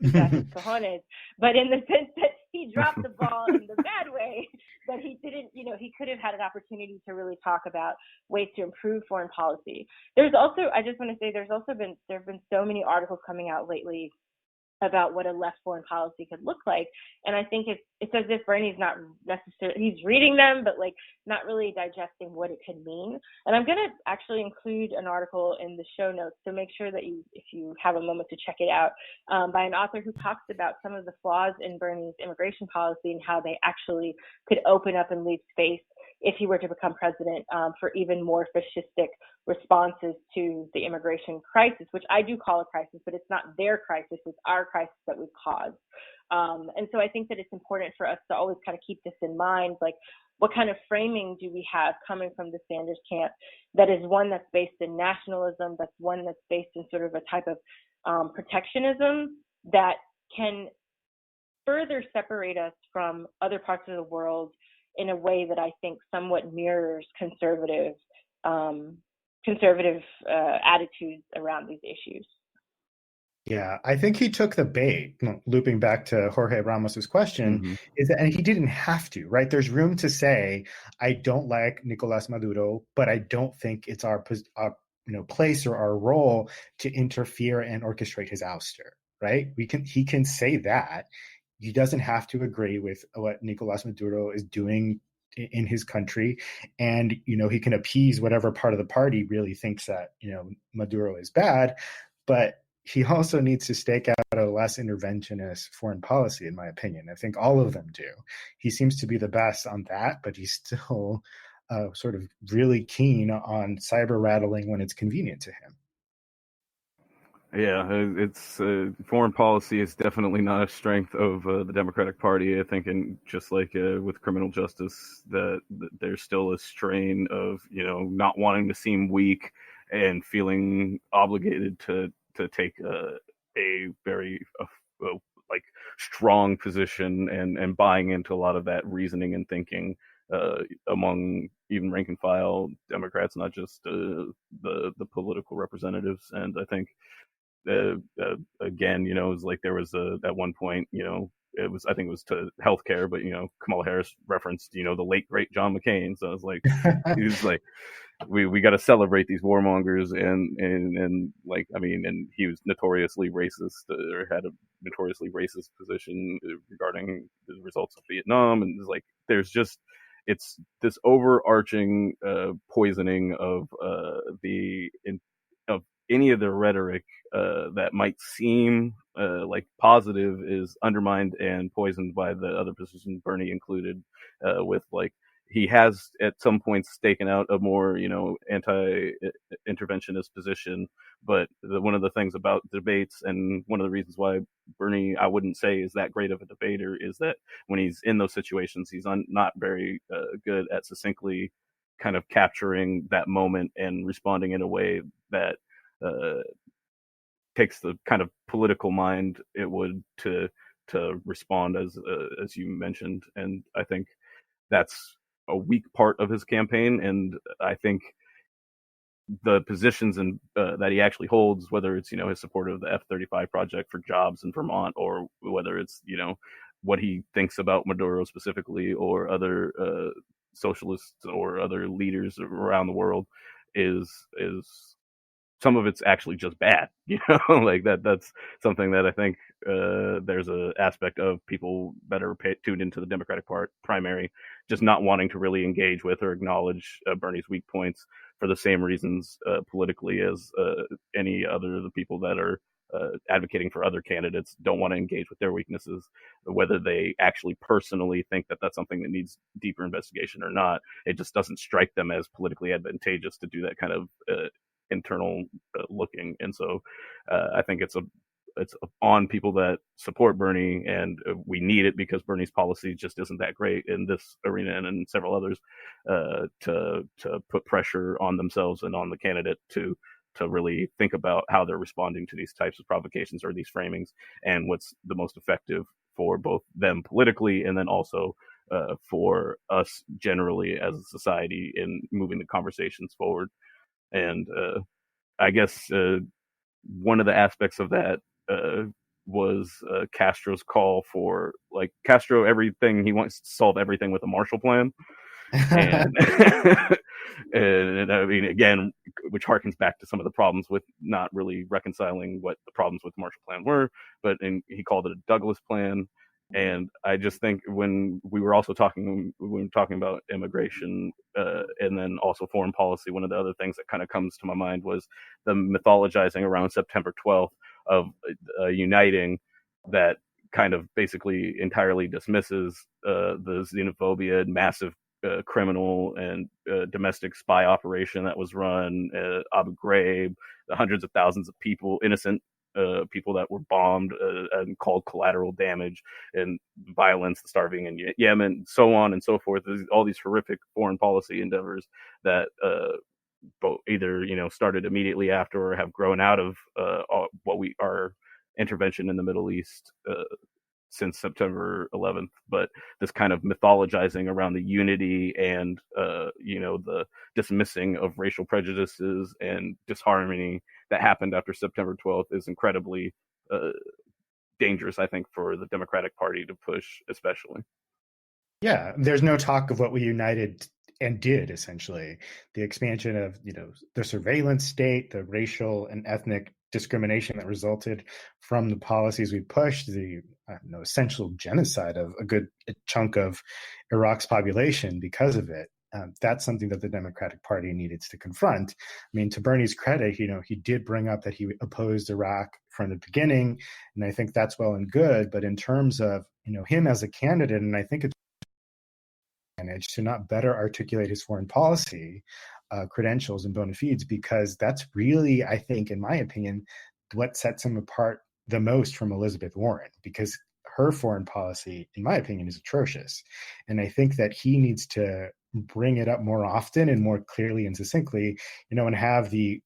cojones, but in the sense that he dropped the ball in the bad way, that he didn't, he could have had an opportunity to really talk about ways to improve foreign policy. There have been so many articles coming out lately about what a left foreign policy could look like. And I think it's as if Bernie's not necessarily, he's reading them, but like not really digesting what it could mean. And I'm going to actually include an article in the show notes, so make sure that if you have a moment to check it out, by an author who talks about some of the flaws in Bernie's immigration policy and how they actually could open up and leave space, if he were to become president, for even more fascistic responses to the immigration crisis, which I do call a crisis, but it's not their crisis, it's our crisis that we've caused. And so I think that it's important for us to always kind of keep this in mind, like what kind of framing do we have coming from the Sanders camp that is one that's based in nationalism, that's one that's based in sort of a type of protectionism that can further separate us from other parts of the world in a way that I think somewhat mirrors conservative attitudes around these issues. Yeah, I think he took the bait, looping back to Jorge Ramos's question, and he didn't have to, right? There's room to say, I don't like Nicolás Maduro, but I don't think it's our place or our role to interfere and orchestrate his ouster, right? He can say that. He doesn't have to agree with what Nicolás Maduro is doing in his country, and he can appease whatever part of the party really thinks that Maduro is bad, but he also needs to stake out a less interventionist foreign policy, in my opinion. I think all of them do. He seems to be the best on that, but he's still sort of really keen on cyber rattling when it's convenient to him. Yeah, it's foreign policy is definitely not a strength of the Democratic Party. I think, and just like with criminal justice, that there's still a strain of not wanting to seem weak and feeling obligated to take a very like strong position and buying into a lot of that reasoning and thinking among even rank and file Democrats, not just the political representatives. And I think again, it was like there was at one point, I think it was to healthcare, but Kamala Harris referenced, the late great John McCain. So I was like, he was like, we got to celebrate these warmongers and like, I mean, and he was notoriously racist or had a notoriously racist position regarding the results of Vietnam. And it's like, there's just, it's this overarching poisoning of of any of the rhetoric that might seem like positive is undermined and poisoned by the other positions, Bernie included, with like he has at some points taken out a more anti-interventionist position, but one of the things about debates, and one of the reasons why Bernie I wouldn't say is that great of a debater, is that when he's in those situations he's not very good at succinctly kind of capturing that moment and responding in a way that takes the kind of political mind it would to respond as you mentioned. And I think that's a weak part of his campaign, and I think the positions that he actually holds, whether it's his support of the F-35 project for jobs in Vermont, or whether it's what he thinks about Maduro specifically, or other socialists or other leaders around the world, is some of it's actually just bad, like that's something that I think there's a aspect of people that are tuned into the Democratic primary just not wanting to really engage with or acknowledge Bernie's weak points for the same reasons politically as any other of the people that are advocating for other candidates don't want to engage with their weaknesses, whether they actually personally think that that's something that needs deeper investigation or not. It just doesn't strike them as politically advantageous to do that kind of internal looking. And so I think it's on people that support Bernie, and we need it because Bernie's policy just isn't that great in this arena and in several others, to put pressure on themselves and on the candidate to really think about how they're responding to these types of provocations or these framings, and what's the most effective for both them politically and then also for us generally as a society in moving the conversations forward. And I guess one of the aspects of that was Castro's call for, like, Castro, everything he wants to solve everything with a Marshall Plan. And and I mean, again, which harkens back to some of the problems with not really reconciling what the problems with the Marshall Plan were, but he called it a Douglas Plan. And I just think when we were talking about immigration and then also foreign policy, one of the other things that kind of comes to my mind was the mythologizing around September 12th of uniting that kind of basically entirely dismisses the xenophobia and massive criminal and domestic spy operation that was run, Abu Ghraib, the hundreds of thousands of people, innocent people that were bombed and called collateral damage, and violence, the starving in Yemen, so on and so forth. There's all these horrific foreign policy endeavors that both either started immediately after or have grown out of our intervention in the Middle East since September 11th. But this kind of mythologizing around the unity and the dismissing of racial prejudices and disharmony that happened after September 12th is incredibly dangerous, I think, for the Democratic Party to push, especially. Yeah, there's no talk of what we united and did, essentially. The expansion of, the surveillance state, the racial and ethnic discrimination that resulted from the policies we pushed, the essential genocide of a good chunk of Iraq's population because of it. That's something that the Democratic Party needed to confront. I mean, to Bernie's credit, he did bring up that he opposed Iraq from the beginning, and I think that's well and good. But in terms of, him as a candidate, and I think it's to not better articulate his foreign policy credentials and bona fides, because that's really, I think, in my opinion, what sets him apart the most from Elizabeth Warren, because her foreign policy, in my opinion, is atrocious. And I think that he needs to bring it up more often and more clearly and succinctly, and have the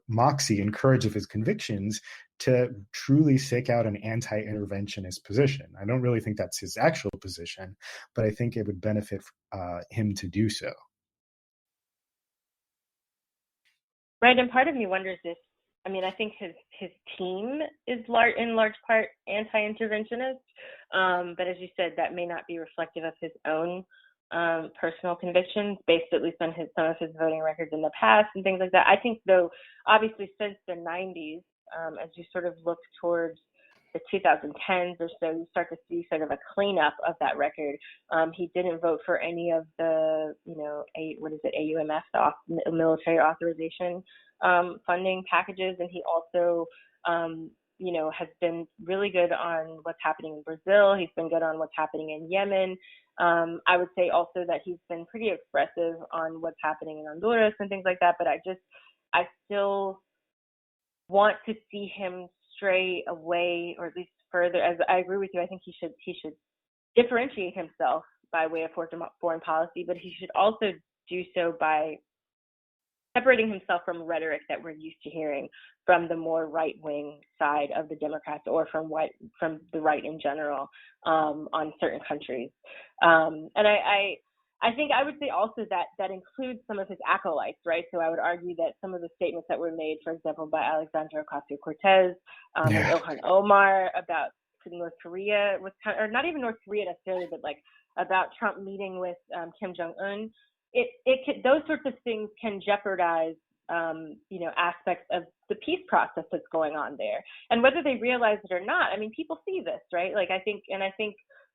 moxie and courage of his convictions to truly seek out an anti-interventionist position. I don't really think that's his actual position, but I think it would benefit him to do so. Right, and part of me wonders if, I think his team is in large part anti-interventionist, but as you said, that may not be reflective of his own personal convictions, based at least on some of his voting records in the past and things like that. I think, though, obviously since the 90s, as you sort of look towards the 2010s or so, you start to see sort of a cleanup of that record. He didn't vote for any of the, AUMF, the military authorization funding packages, and he also, has been really good on what's happening in Brazil. He's been good on what's happening in Yemen. I would say also that he's been pretty expressive on what's happening in Honduras and things like that, but I still want to see him stray away, or at least further. As I agree with you, I think he should differentiate himself by way of foreign policy, but he should also do so by separating himself from rhetoric that we're used to hearing from the more right-wing side of the Democrats, or from the right in general, on certain countries. And I think I would say also that includes some of his acolytes, right? So I would argue that some of the statements that were made, for example, by Alexandria Ocasio-Cortez and Ilhan Omar about North Korea, or not even North Korea necessarily, but like about Trump meeting with Kim Jong-un, those sorts of things can jeopardize, aspects of the peace process that's going on there. And whether they realize it or not, I mean, people see this, right? Like, I think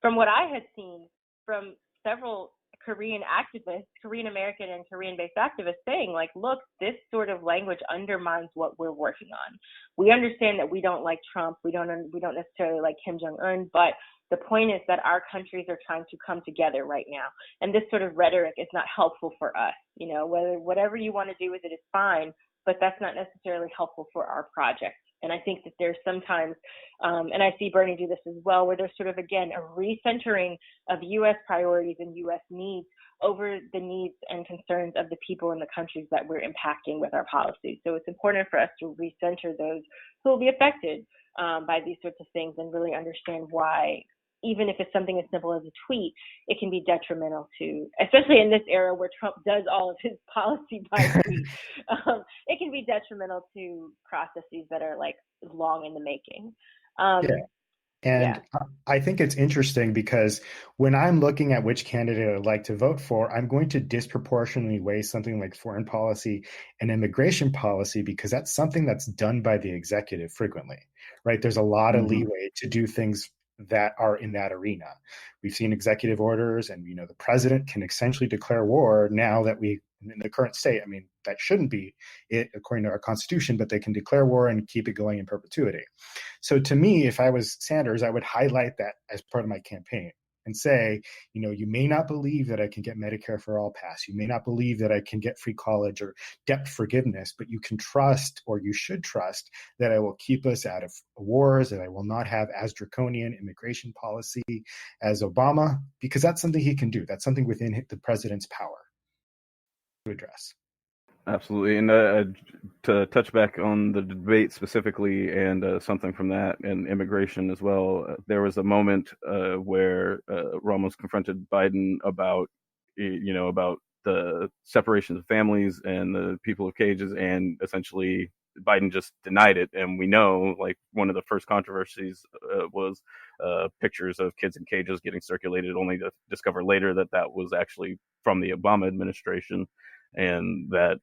from what I had seen from several Korean activists, Korean American and Korean-based activists, saying like, look, this sort of language undermines what we're working on. We understand that we don't like Trump, we don't necessarily like Kim Jong-un, but the point is that our countries are trying to come together right now, and this sort of rhetoric is not helpful for us. Whatever you want to do with it is fine, but that's not necessarily helpful for our project. And I think that there's sometimes, and I see Bernie do this as well, where there's sort of, again, a recentering of U.S. priorities and U.S. needs over the needs and concerns of the people in the countries that we're impacting with our policies. So it's important for us to recenter those who will be affected by these sorts of things, and really understand why, even if it's something as simple as a tweet, it can be detrimental to, especially in this era where Trump does all of his policy by tweet, it can be detrimental to processes that are like long in the making. And I think it's interesting because when I'm looking at which candidate I'd like to vote for, I'm going to disproportionately weigh something like foreign policy and immigration policy, because that's something that's done by the executive frequently, right? There's a lot of leeway to do things that are in that arena. We've seen executive orders, and the president can essentially declare war now that in the current state. I mean, that shouldn't be it according to our constitution, but they can declare war and keep it going in perpetuity. So to me, if I was Sanders, I would highlight that as part of my campaign and say, you may not believe that I can get Medicare for all pass. You may not believe that I can get free college or debt forgiveness, but you can trust, or you should trust, that I will keep us out of wars, that I will not have as draconian immigration policy as Obama, because that's something he can do. That's something within the president's power to address. Absolutely. And to touch back on the debate specifically, and something from that, and immigration as well, there was a moment where Ramos confronted Biden about, about the separation of families and the people of cages, and essentially Biden just denied it. And we know, like, one of the first controversies was pictures of kids in cages getting circulated, only to discover later that was actually from the Obama administration. And that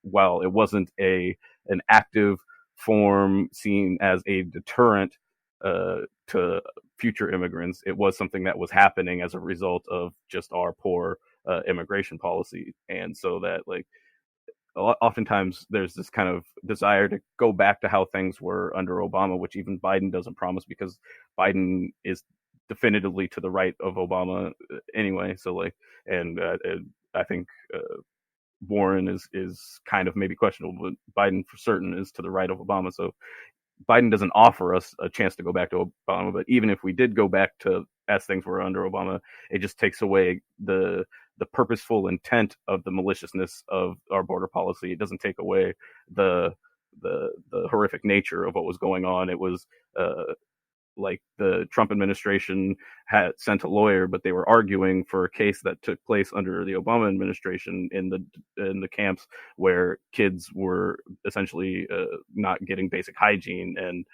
while it wasn't an active form seen as a deterrent to future immigrants, it was something that was happening as a result of just our poor immigration policy. And so that, like, oftentimes there's this kind of desire to go back to how things were under Obama, which even Biden doesn't promise, because Biden is definitively to the right of Obama anyway. So, like, and I think Warren is kind of maybe questionable, but Biden for certain is to the right of Obama. So Biden doesn't offer us a chance to go back to Obama. But even if we did go back to as things were under Obama, it just takes away the purposeful intent of the maliciousness of our border policy. It doesn't take away the horrific nature of what was going on. It was like the Trump administration had sent a lawyer, but they were arguing for a case that took place under the Obama administration in the camps where kids were essentially not getting basic hygiene, and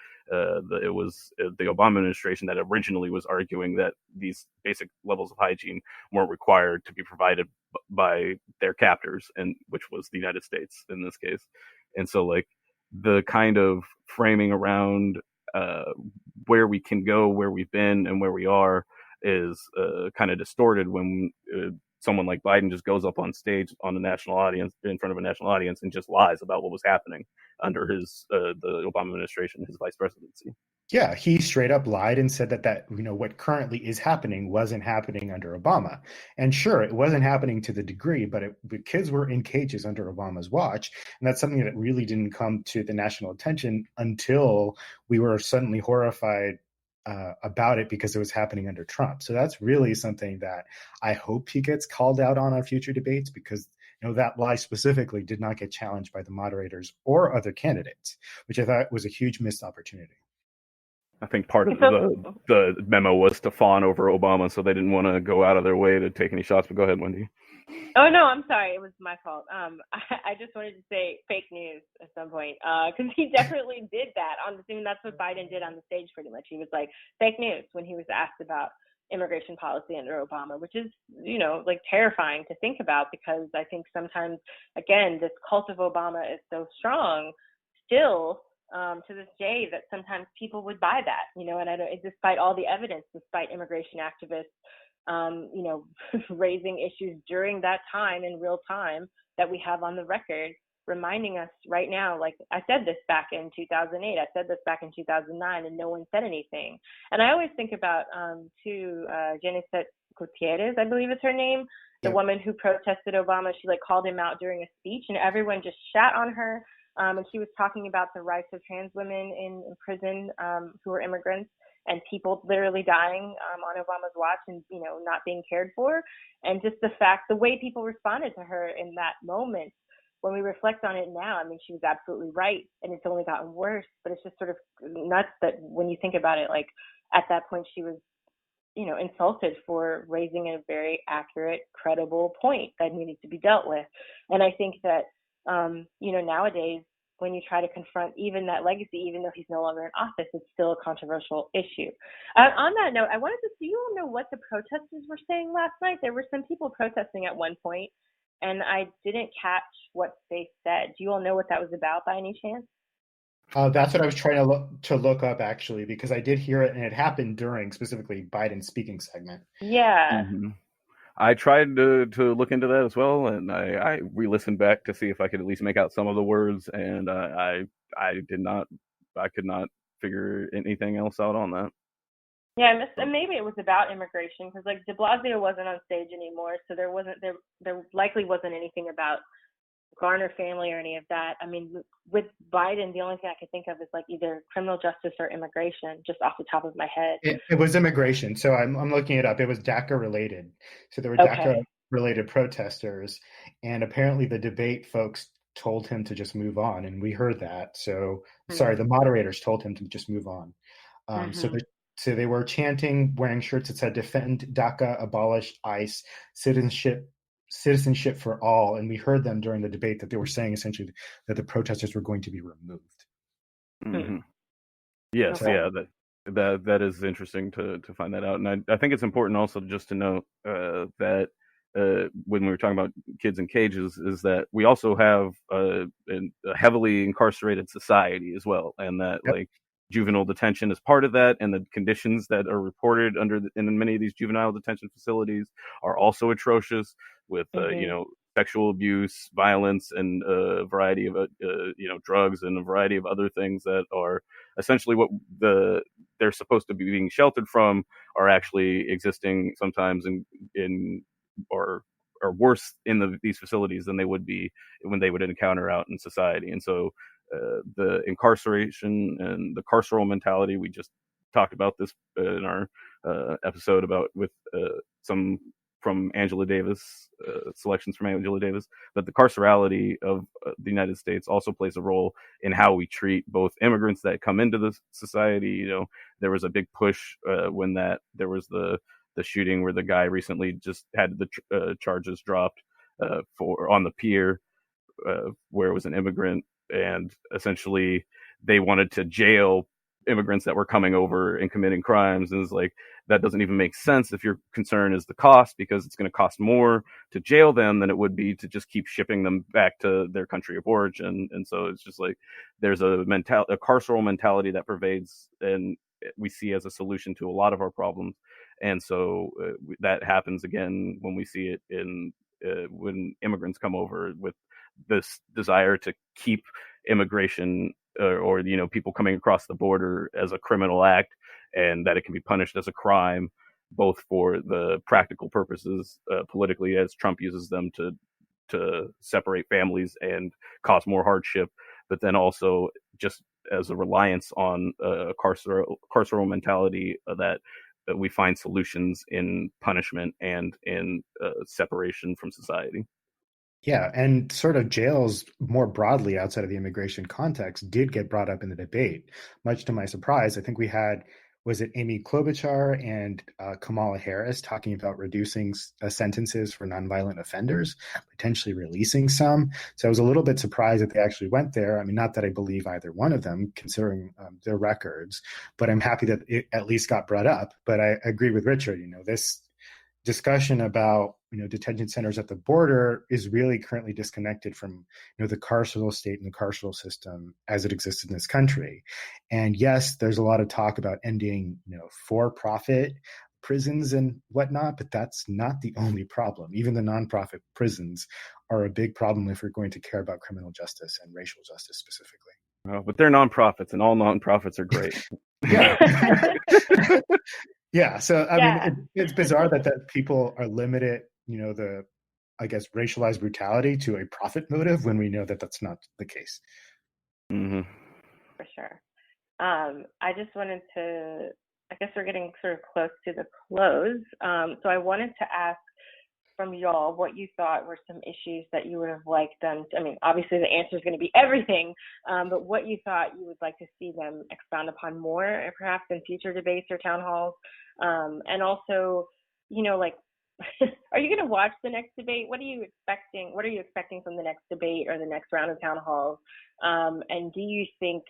it was the Obama administration that originally was arguing that these basic levels of hygiene weren't required to be provided by their captors, and which was the United States in this case. And so, like, the kind of framing around where we can go, where we've been, and where we are is kind of distorted when someone like Biden just goes up on stage on a national audience, in front of a national audience, and just lies about what was happening under his the Obama administration, his vice presidency. Yeah, he straight up lied and said that what currently is happening wasn't happening under Obama. And sure, it wasn't happening to the degree, but the kids were in cages under Obama's watch. And that's something that really didn't come to the national attention until we were suddenly horrified about it because it was happening under Trump. So that's really something that I hope he gets called out on future debates, because that lie specifically did not get challenged by the moderators or other candidates, which I thought was a huge missed opportunity. I think part of the memo was to fawn over Obama, so they didn't want to go out of their way to take any shots. But go ahead, Wendy. Oh, no, I'm sorry. It was my fault. I just wanted to say fake news at some point, because he definitely did that. That's what Biden did on the stage pretty much. He was like, fake news, when he was asked about immigration policy under Obama, which is, like terrifying to think about, because I think sometimes, again, this cult of Obama is so strong still, to this day, that sometimes people would buy that, and despite all the evidence, despite immigration activists, raising issues during that time in real time that we have on the record, reminding us right now, like I said this back in 2008, I said this back in 2009, and no one said anything. And I always think about, Geneset Gutierrez, I believe is her name, the woman who protested Obama. She called him out during a speech, and everyone just shat on her. And she was talking about the rights of trans women in prison who are immigrants, and people literally dying on Obama's watch and, not being cared for. And just the way people responded to her in that moment, when we reflect on it now, she was absolutely right, and it's only gotten worse. But it's just sort of nuts that when you think about it, at that point she was, insulted for raising a very accurate, credible point that needed to be dealt with. And I think that, nowadays, when you try to confront even that legacy, even though he's no longer in office, it's still a controversial issue. On that note, I wanted to see, you all know what the protesters were saying last night? There were some people protesting at one point, and I didn't catch what they said. Do you all know what that was about by any chance? That's what I was trying to look up, actually, because I did hear it, and it happened during specifically Biden's speaking segment. Yeah. Mm-hmm. I tried to look into that as well, and I re-listened back to see if I could at least make out some of the words, and I could not figure anything else out on that. Yeah, and maybe it was about immigration, because De Blasio wasn't on stage anymore, so there likely wasn't anything about Garner family or any of that. With Biden, the only thing I could think of is either criminal justice or immigration, just off the top of my head. It was immigration. So I'm looking it up. It was DACA related. So there were DACA related protesters, and apparently the debate folks told him to just move on, and we heard that. So sorry, the moderators told him to just move on. So they were chanting, wearing shirts that said "Defend DACA, abolish ICE, citizenship for all," and we heard them during the debate that they were saying essentially that the protesters were going to be removed. Mm-hmm. Yes, yeah, that is interesting to find that out, and I think it's important also just to note that when we were talking about kids in cages, is that we also have a heavily incarcerated society as well, and that juvenile detention is part of that, and the conditions that are reported in many of these juvenile detention facilities are also atrocious, with sexual abuse, violence, and a variety of drugs and a variety of other things that are essentially what they're supposed to be being sheltered from are actually existing sometimes in or worse in these facilities than they would be when they would encounter out in society. And so the incarceration and the carceral mentality, we just talked about this in our episode with some from Angela Davis, selections from Angela Davis, that the carcerality of the United States also plays a role in how we treat both immigrants that come into the society. There was a big push when there was the shooting where the guy recently just had the charges dropped on the pier where it was an immigrant, and essentially they wanted to jail immigrants that were coming over and committing crimes. And it's like, that doesn't even make sense if your concern is the cost, because it's going to cost more to jail them than it would be to just keep shipping them back to their country of origin. And so it's just like, there's a carceral mentality that pervades, and we see as a solution to a lot of our problems. And so that happens again when we see it in when immigrants come over with this desire to keep immigration or people coming across the border as a criminal act, and that it can be punished as a crime, both for the practical purposes politically, as Trump uses them to separate families and cause more hardship, but then also just as a reliance on a carceral mentality that we find solutions in punishment and in separation from society. Yeah, and sort of jails more broadly outside of the immigration context did get brought up in the debate. Much to my surprise, I think we had, was it Amy Klobuchar and Kamala Harris talking about reducing sentences for nonviolent offenders, potentially releasing some. So I was a little bit surprised that they actually went there. I mean, not that I believe either one of them, considering their records, but I'm happy that it at least got brought up. But I agree with Richard, this discussion about detention centers at the border is really currently disconnected from the carceral state and the carceral system as it exists in this country. And yes, there's a lot of talk about ending for-profit prisons and whatnot, but that's not the only problem. Even the nonprofit prisons are a big problem if we're going to care about criminal justice and racial justice specifically. But they're nonprofits, and all nonprofits are great. Yeah. Yeah. So, I mean, it's bizarre that people are limited, the, I guess, racialized brutality to a profit motive when we know that that's not the case. Mm-hmm. For sure. I just wanted to, I guess we're getting sort of close to the close. So I wanted to ask from y'all what you thought were some issues that you would have liked them to, I mean, obviously the answer is going to be everything, but what you thought you would like to see them expound upon more, perhaps in future debates or town halls. And also, are you going to watch the next debate? What are you expecting from the next debate or the next round of town halls? And do you think,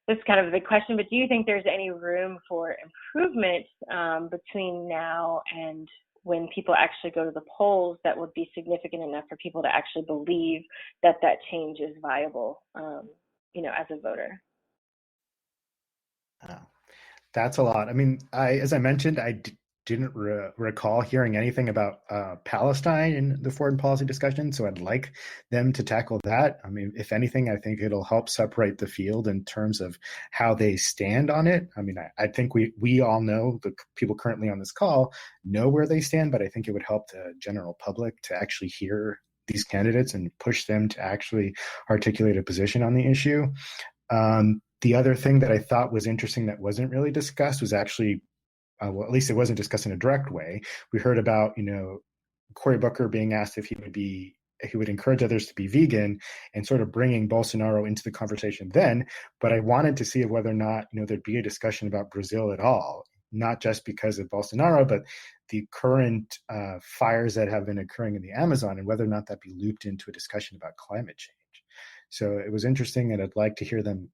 this is kind of a big question, but do you think there's any room for improvement between now and when people actually go to the polls that would be significant enough for people to actually believe that change is viable, as a voter? That's a lot. I mean, as I mentioned, I didn't recall hearing anything about Palestine in the foreign policy discussion, so I'd like them to tackle that. I mean, if anything, I think it'll help separate the field in terms of how they stand on it. I mean, I think we all know, the people currently on this call know where they stand, but I think it would help the general public to actually hear these candidates and push them to actually articulate a position on the issue. The other thing that I thought was interesting that wasn't really discussed was actually, well, at least it wasn't discussed in a direct way. We heard about, Cory Booker being asked if he would encourage others to be vegan, and sort of bringing Bolsonaro into the conversation then. But I wanted to see whether or not, there'd be a discussion about Brazil at all, not just because of Bolsonaro, but the current fires that have been occurring in the Amazon, and whether or not that be looped into a discussion about climate change. So it was interesting, and I'd like to hear them,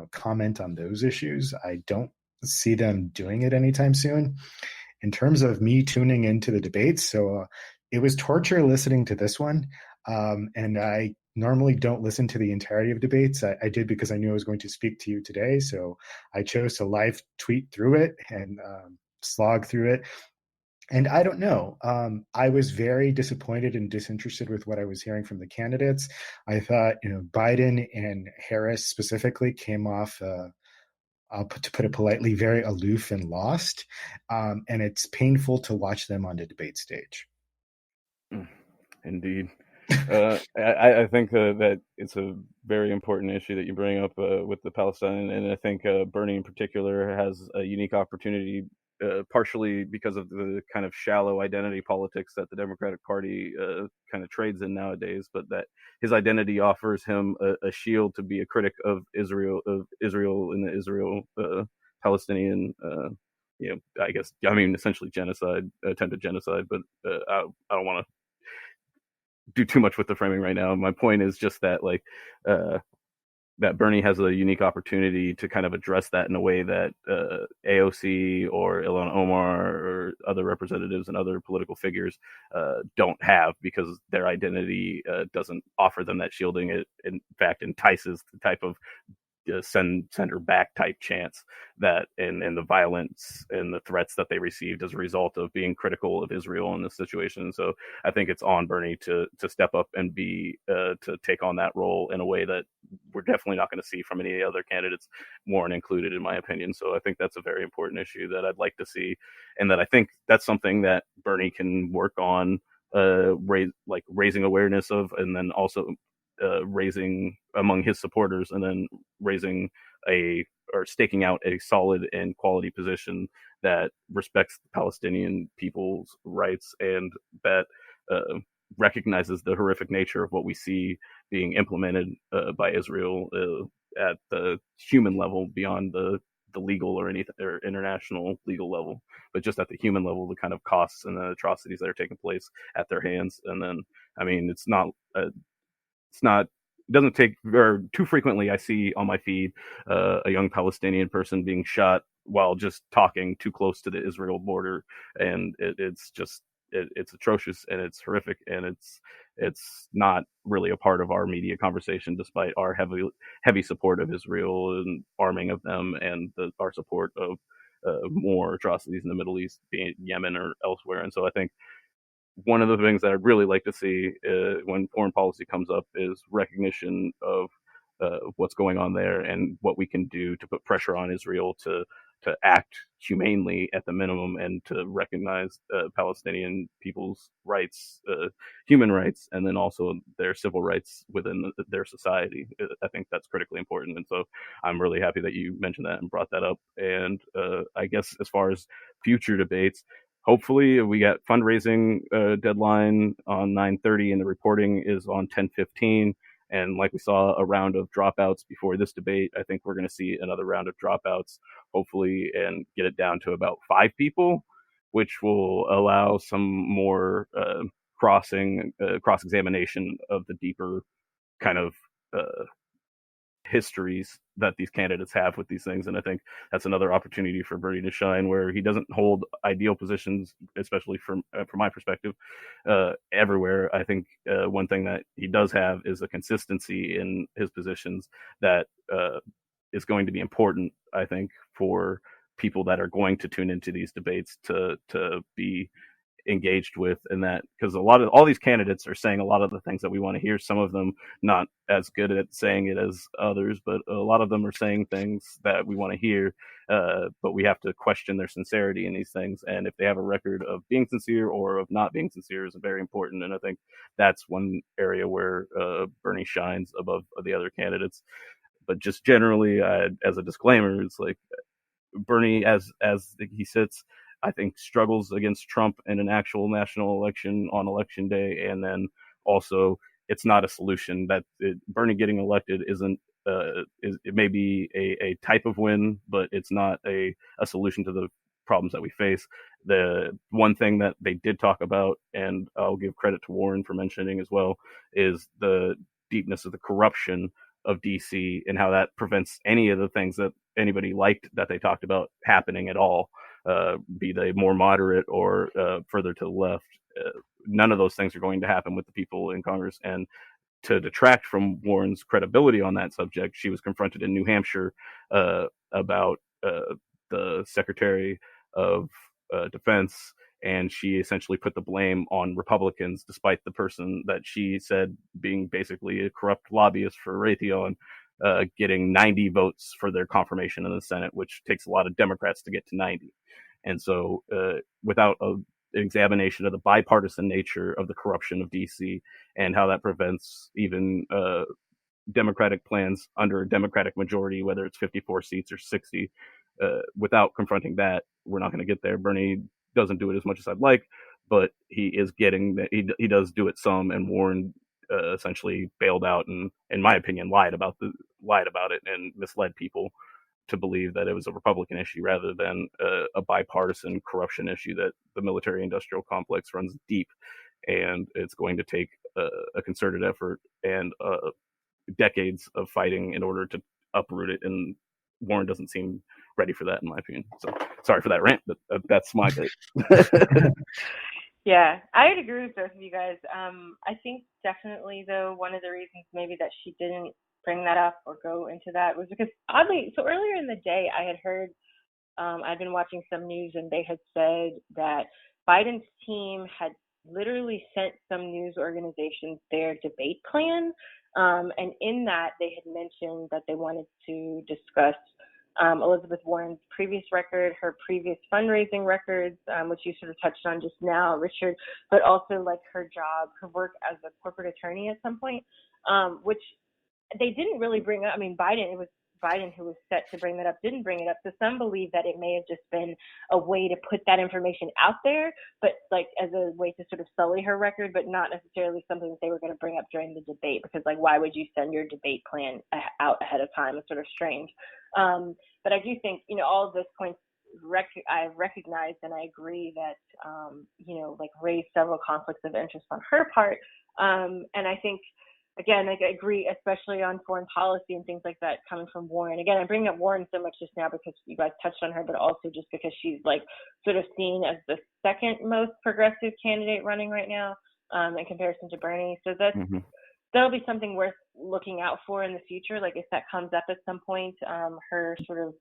comment on those issues. I don't see them doing it anytime soon. In terms of me tuning into the debates, so it was torture listening to this one, and I normally don't listen to the entirety of debates. I did because I knew I was going to speak to you today, so I chose to live tweet through it and slog through it. And I don't know. I was very disappointed and disinterested with what I was hearing from the candidates. I thought, Biden and Harris specifically came off, to put it politely, very aloof and lost. And it's painful to watch them on the debate stage. Indeed. I think that it's a very important issue that you bring up with the Palestine. And I think Bernie in particular has a unique opportunity, partially because of the kind of shallow identity politics that the Democratic Party kind of trades in nowadays, but that his identity offers him a shield to be a critic of Israel and the Israel-Palestinian, essentially attempted genocide, but I don't want to do too much with the framing right now. My point is just that, that Bernie has a unique opportunity to kind of address that in a way that AOC or Ilhan Omar or other representatives and other political figures don't have, because their identity doesn't offer them that shielding. It, in fact, entices the type of send her back type chance that and the violence and the threats that they received as a result of being critical of Israel in this situation. So I think it's on Bernie to step up and be to take on that role in a way that we're definitely not going to see from any other candidates, Warren included, in my opinion. So I think that's a very important issue that I'd like to see, and that I think that's something that Bernie can work on, raising awareness of, and then also raising among his supporters, and then staking out a solid and quality position that respects the Palestinian people's rights, and that recognizes the horrific nature of what we see being implemented by Israel at the human level, beyond the legal or anything or international legal level, but just at the human level, the kind of costs and the atrocities that are taking place at their hands. And then, I mean, it doesn't take, or too frequently I see on my feed a young Palestinian person being shot while just talking too close to the Israel border, and it's atrocious, and it's horrific, and it's not really a part of our media conversation, despite our heavy support of Israel and arming of them, and our support of more atrocities in the Middle East, be it Yemen or elsewhere. And so I think one of the things that I'd really like to see when foreign policy comes up is recognition of what's going on there, and what we can do to put pressure on Israel to act humanely at the minimum, and to recognize Palestinian people's rights, human rights, and then also their civil rights within their society. I think that's critically important. And so I'm really happy that you mentioned that and brought that up. And I guess as far as future debates, hopefully we got fundraising deadline on 9:30, and the reporting is on 10:15. And like we saw a round of dropouts before this debate, I think we're going to see another round of dropouts, hopefully, and get it down to about 5 people, which will allow some more cross-examination of the deeper kind of histories that these candidates have with these things. And I think that's another opportunity for Bernie to shine, where he doesn't hold ideal positions, especially from my perspective, everywhere. I think one thing that he does have is a consistency in his positions that is going to be important, I think, for people that are going to tune into these debates to be engaged with. And that, because all these candidates are saying a lot of the things that we want to hear, some of them not as good at saying it as others, but a lot of them are saying things that we want to hear, but we have to question their sincerity in these things, and if they have a record of being sincere or of not being sincere is very important. And I think that's one area where Bernie shines above the other candidates. But just generally, as a disclaimer, it's like Bernie, as he sits, I think, struggles against Trump in an actual national election on election day. And then also, it's not a solution. Bernie getting elected isn't, it may be a type of win, but it's not a solution to the problems that we face. The one thing that they did talk about, and I'll give credit to Warren for mentioning as well, is the deepness of the corruption of DC, and how that prevents any of the things that anybody liked that they talked about happening at all. Be they more moderate or further to the left. None of those things are going to happen with the people in Congress. And to detract from Warren's credibility on that subject, she was confronted in New Hampshire about the Secretary of Defense, and she essentially put the blame on Republicans, despite the person that she said being basically a corrupt lobbyist for Raytheon getting 90 votes for their confirmation in the Senate, which takes a lot of Democrats to get to 90. And so without an examination of the bipartisan nature of the corruption of DC, and how that prevents even Democratic plans under a Democratic majority, whether it's 54 seats or 60, without confronting that, we're not going to get there. Bernie doesn't do it as much as I'd like, but he is getting that. He does do it some, and Warren essentially bailed out and, in my opinion, lied about it and misled people to believe that it was a Republican issue rather than a bipartisan corruption issue, that the military-industrial complex runs deep, and it's going to take a concerted effort and decades of fighting in order to uproot it, and Warren doesn't seem ready for that, in my opinion. So sorry for that rant, but that's my bit. Yeah, I would agree with both of you guys. I think definitely, though, one of the reasons maybe that she didn't bring that up or go into that was because, oddly, so earlier in the day, I had heard, I'd been watching some news, and they had said that Biden's team had literally sent some news organizations their debate plan. And in that, they had mentioned that they wanted to discuss Elizabeth Warren's previous record, her previous fundraising records, which you sort of touched on just now, Richard, but also like her job, her work as a corporate attorney at some point, which they didn't really bring up. I mean, it was Biden who was set to bring that up, didn't bring it up. So some believe that it may have just been a way to put that information out there, but like as a way to sort of sully her record, but not necessarily something that they were going to bring up during the debate, because like, why would you send your debate plan out ahead of time? It's sort of strange. But I do think, all of those points I recognize, and I agree that, like raised several conflicts of interest on her part. And I think, again, I agree, especially on foreign policy and things like that coming from Warren. Again, I bring up Warren so much just now because you guys touched on her, but also just because she's like sort of seen as the second most progressive candidate running right now in comparison to Bernie. So that'll be something worth looking out for in the future. Like if that comes up at some point, her sort of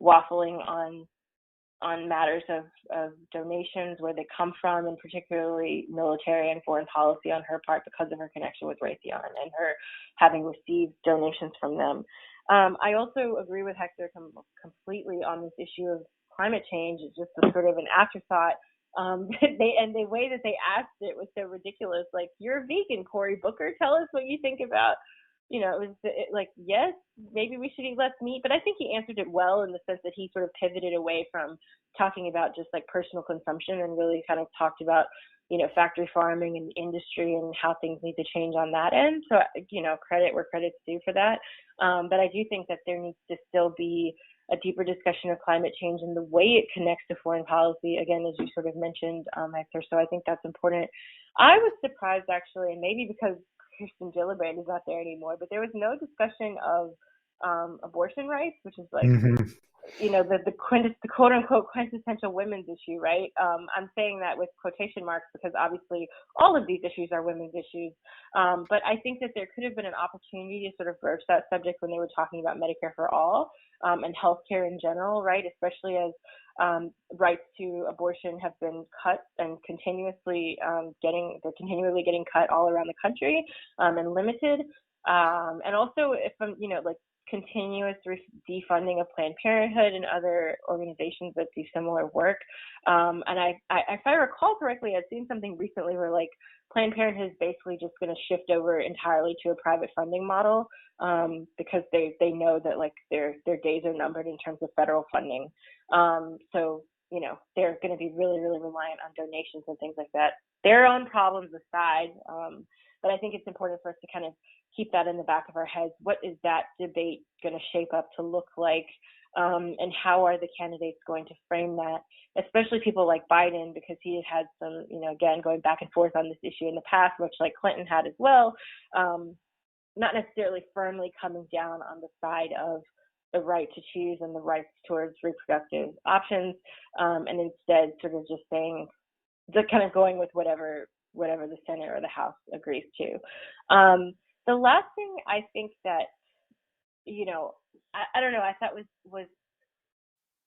waffling on matters of donations, where they come from, and particularly military and foreign policy on her part because of her connection with Raytheon and her having received donations from them. I also agree with Hector completely on this issue of climate change. It's just a sort of an afterthought. The way that they asked it was so ridiculous. Like, you're a vegan, Cory Booker. Tell us what you think about, it was like, yes, maybe we should eat less meat. But I think he answered it well in the sense that he sort of pivoted away from talking about just like personal consumption and really kind of talked about, factory farming and industry and how things need to change on that end. So, credit where credit's due for that. But I do think that there needs to still be a deeper discussion of climate change and the way it connects to foreign policy, again, as you sort of mentioned, Hector. So I think that's important. I was surprised, actually, and maybe because Kirsten Gillibrand is not there anymore, but there was no discussion of abortion rights, which is like, the quote unquote quintessential women's issue, right? I'm saying that with quotation marks because obviously all of these issues are women's issues. But I think that there could have been an opportunity to sort of broach that subject when they were talking about Medicare for all and healthcare in general, right? Especially as rights to abortion have been cut and continually getting cut all around the country and limited. And also, if I'm, continuous defunding of Planned Parenthood and other organizations that do similar work. And if I recall correctly, I've seen something recently where like Planned Parenthood is basically just going to shift over entirely to a private funding model because they know that like their days are numbered in terms of federal funding. So, they're going to be really, really reliant on donations and things like that. Their own problems aside, but I think it's important for us to kind of keep that in the back of our heads. What is that debate going to shape up to look like? And how are the candidates going to frame that, especially people like Biden, because he had some, again, going back and forth on this issue in the past, much like Clinton had as well, not necessarily firmly coming down on the side of the right to choose and the rights towards reproductive options, and instead sort of just saying, kind of going with whatever the Senate or the House agrees to. The last thing I think that, I don't know, I thought was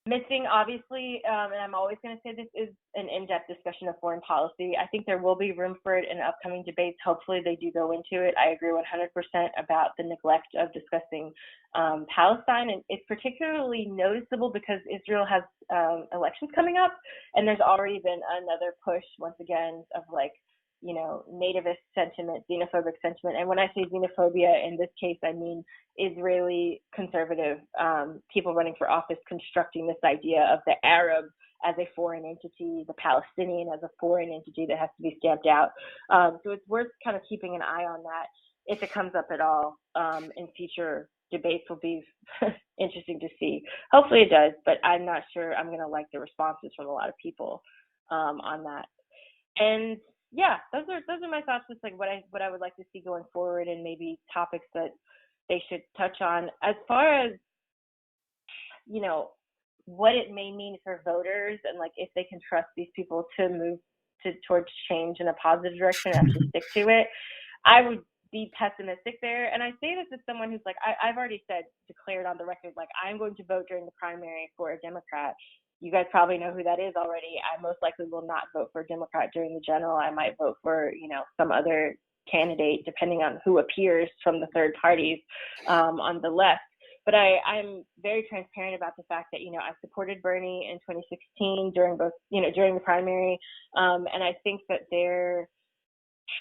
missing, obviously, and I'm always going to say this, is an in-depth discussion of foreign policy. I think there will be room for it in upcoming debates. Hopefully they do go into it. I agree 100% about the neglect of discussing Palestine, and it's particularly noticeable because Israel has elections coming up, and there's already been another push, once again, of like, nativist sentiment, xenophobic sentiment. And when I say xenophobia, in this case, I mean Israeli conservative people running for office constructing this idea of the Arab as a foreign entity, the Palestinian as a foreign entity that has to be stamped out. So it's worth kind of keeping an eye on that if it comes up at all in future debates. Will be interesting to see. Hopefully it does, but I'm not sure I'm going to like the responses from a lot of people on that. And those are my thoughts. Just like what I would like to see going forward, and maybe topics that they should touch on. As far as, you know, what it may mean for voters, and like if they can trust these people to move towards change in a positive direction and actually stick to it, I would be pessimistic there. And I say this as someone who's like, I've already declared on the record, like, I'm going to vote during the primary for a Democrat. You guys probably know who that is already. I most likely will not vote for a Democrat during the general. I might vote for, you know, some other candidate, depending on who appears from the third parties on the left. But I'm very transparent about the fact that, you know, I supported Bernie in 2016 during the primary. And I think that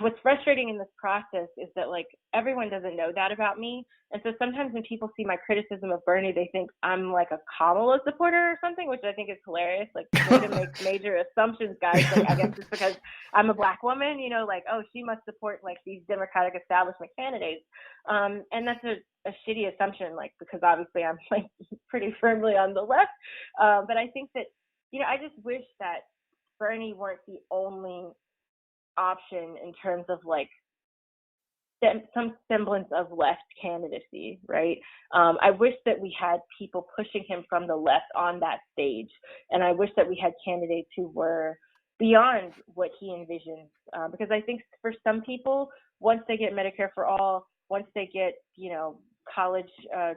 what's frustrating in this process is that, like, everyone doesn't know that about me. And so sometimes when people see my criticism of Bernie, they think I'm like a Kamala supporter or something, which I think is hilarious. Like, way to make major assumptions, guys. Like, I guess it's because I'm a Black woman, you know, like, oh, she must support like these Democratic establishment candidates. And that's a shitty assumption, like, because obviously I'm like pretty firmly on the left. But I think that, you know, I just wish that Bernie weren't the only option in terms of like some semblance of left candidacy, right? I wish that we had people pushing him from the left on that stage, and I wish that we had candidates who were beyond what he envisions, because I think for some people, once they get Medicare for all, once they get, you know, college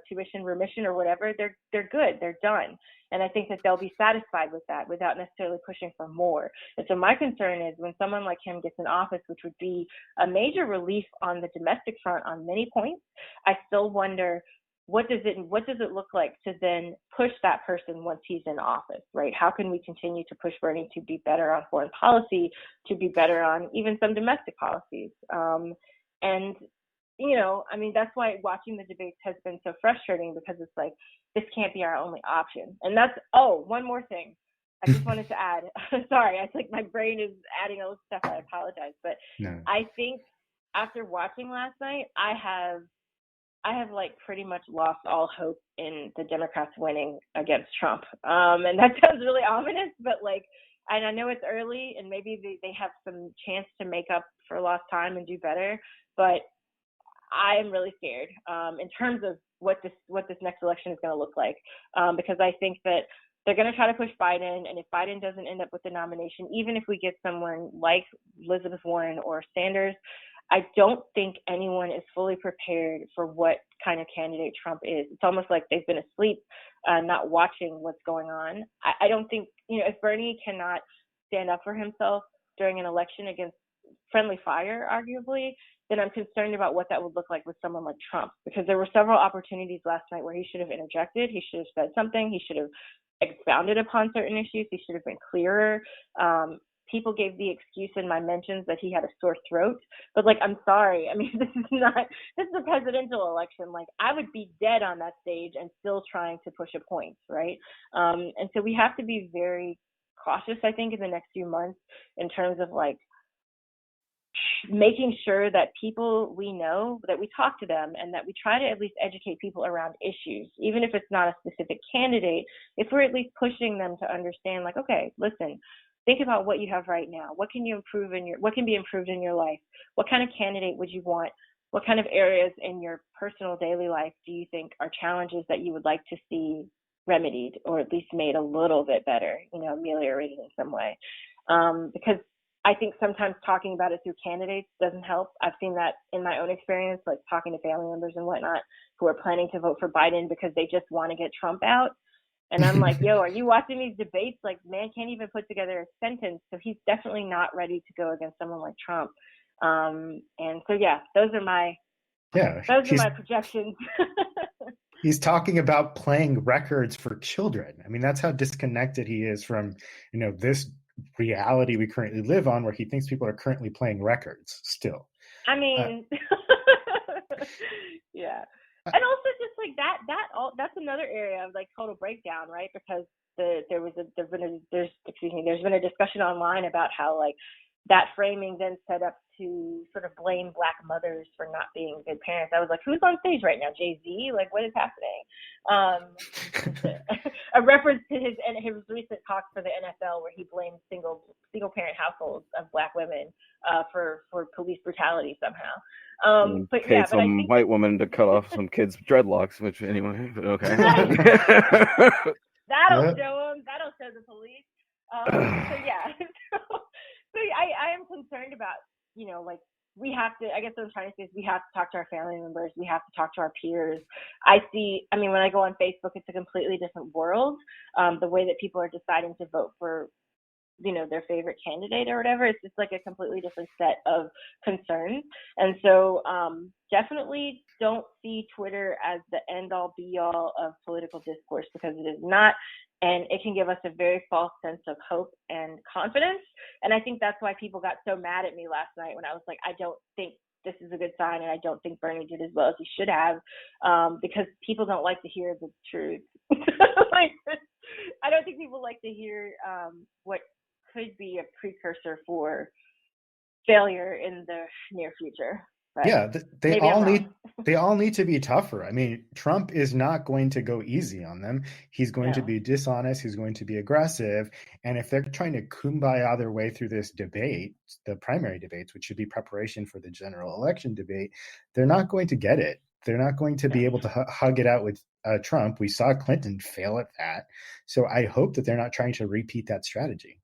tuition remission or whatever, they're good, they're done. And I think that they'll be satisfied with that without necessarily pushing for more. And so my concern is when someone like him gets in office, which would be a major relief on the domestic front on many points, I still wonder, what does it look like to then push that person once he's in office, right? How can we continue to push Bernie to be better on foreign policy, to be better on even some domestic policies? And you know, I mean, that's why watching the debates has been so frustrating, because it's like, this can't be our only option. And that's, one more thing I just wanted to add. Sorry, I think my brain is adding all this stuff. I apologize. But no. I think after watching last night, I have like pretty much lost all hope in the Democrats winning against Trump. And that sounds really ominous, but like, and I know it's early and maybe they have some chance to make up for lost time and do better, but I am really scared in terms of what this next election is going to look like, because I think that they're going to try to push Biden, and if Biden doesn't end up with the nomination, even if we get someone like Elizabeth Warren or Sanders, I don't think anyone is fully prepared for what kind of candidate Trump is. It's almost like they've been asleep, not watching what's going on. I don't think, you know, if Bernie cannot stand up for himself during an election against friendly fire, arguably, then I'm concerned about what that would look like with someone like Trump, because there were several opportunities last night where he should have interjected, he should have said something, he should have expounded upon certain issues, he should have been clearer. People gave the excuse in my mentions that he had a sore throat, but like, I'm sorry, I mean, this is a presidential election. Like, I would be dead on that stage and still trying to push a point, right? And so we have to be very cautious, I think, in the next few months in terms of like making sure that people we know, that we talk to them, and that we try to at least educate people around issues, even if it's not a specific candidate, if we're at least pushing them to understand, like, okay, listen, think about what you have right now. What can be improved in your life? What kind of candidate would you want? What kind of areas in your personal daily life do you think are challenges that you would like to see remedied, or at least made a little bit better, you know, ameliorated in some way? Because I think sometimes talking about it through candidates doesn't help. I've seen that in my own experience, like talking to family members and whatnot who are planning to vote for Biden because they just want to get Trump out. And I'm like, yo, are you watching these debates? Like, man can't even put together a sentence. So he's definitely not ready to go against someone like Trump. And so, yeah, those are my projections. He's talking about playing records for children. I mean, that's how disconnected he is from, you know, this reality we currently live on, where he thinks people are currently playing records still. I mean, yeah. And also just like that's another area of like total breakdown, right? Because there's been a discussion online about how like that framing then set up to sort of blame Black mothers for not being good parents. I was like, who's on stage right now? Jay-Z? Like, what is happening? A reference to his recent talk for the NFL, where he blamed single parent households of Black women for police brutality somehow. But paid I some think white woman to cut off some kids' dreadlocks, which anyway, but okay. That'll show them. That'll show the police. So yeah, so I am concerned about, like, we have to, I guess what I'm trying to say is we have to talk to our family members. We have to talk to our peers. When I go on Facebook, it's a completely different world. The way that people are deciding to vote for, their favorite candidate or whatever, it's just like a completely different set of concerns. And so definitely don't see Twitter as the end all be all of political discourse, because it is not. And it can give us a very false sense of hope and confidence. And I think that's why people got so mad at me last night when I was like, I don't think this is a good sign, and I don't think Bernie did as well as he should have, because people don't like to hear the truth. I don't think people like to hear what could be a precursor for failure in the near future. But yeah, they all need to be tougher. I mean, Trump is not going to go easy on them. He's going to be dishonest. He's going to be aggressive. And if they're trying to kumbaya their way through this debate, the primary debates, which should be preparation for the general election debate, they're not going to get it. They're not going to be able to hug it out with Trump. We saw Clinton fail at that. So I hope that they're not trying to repeat that strategy.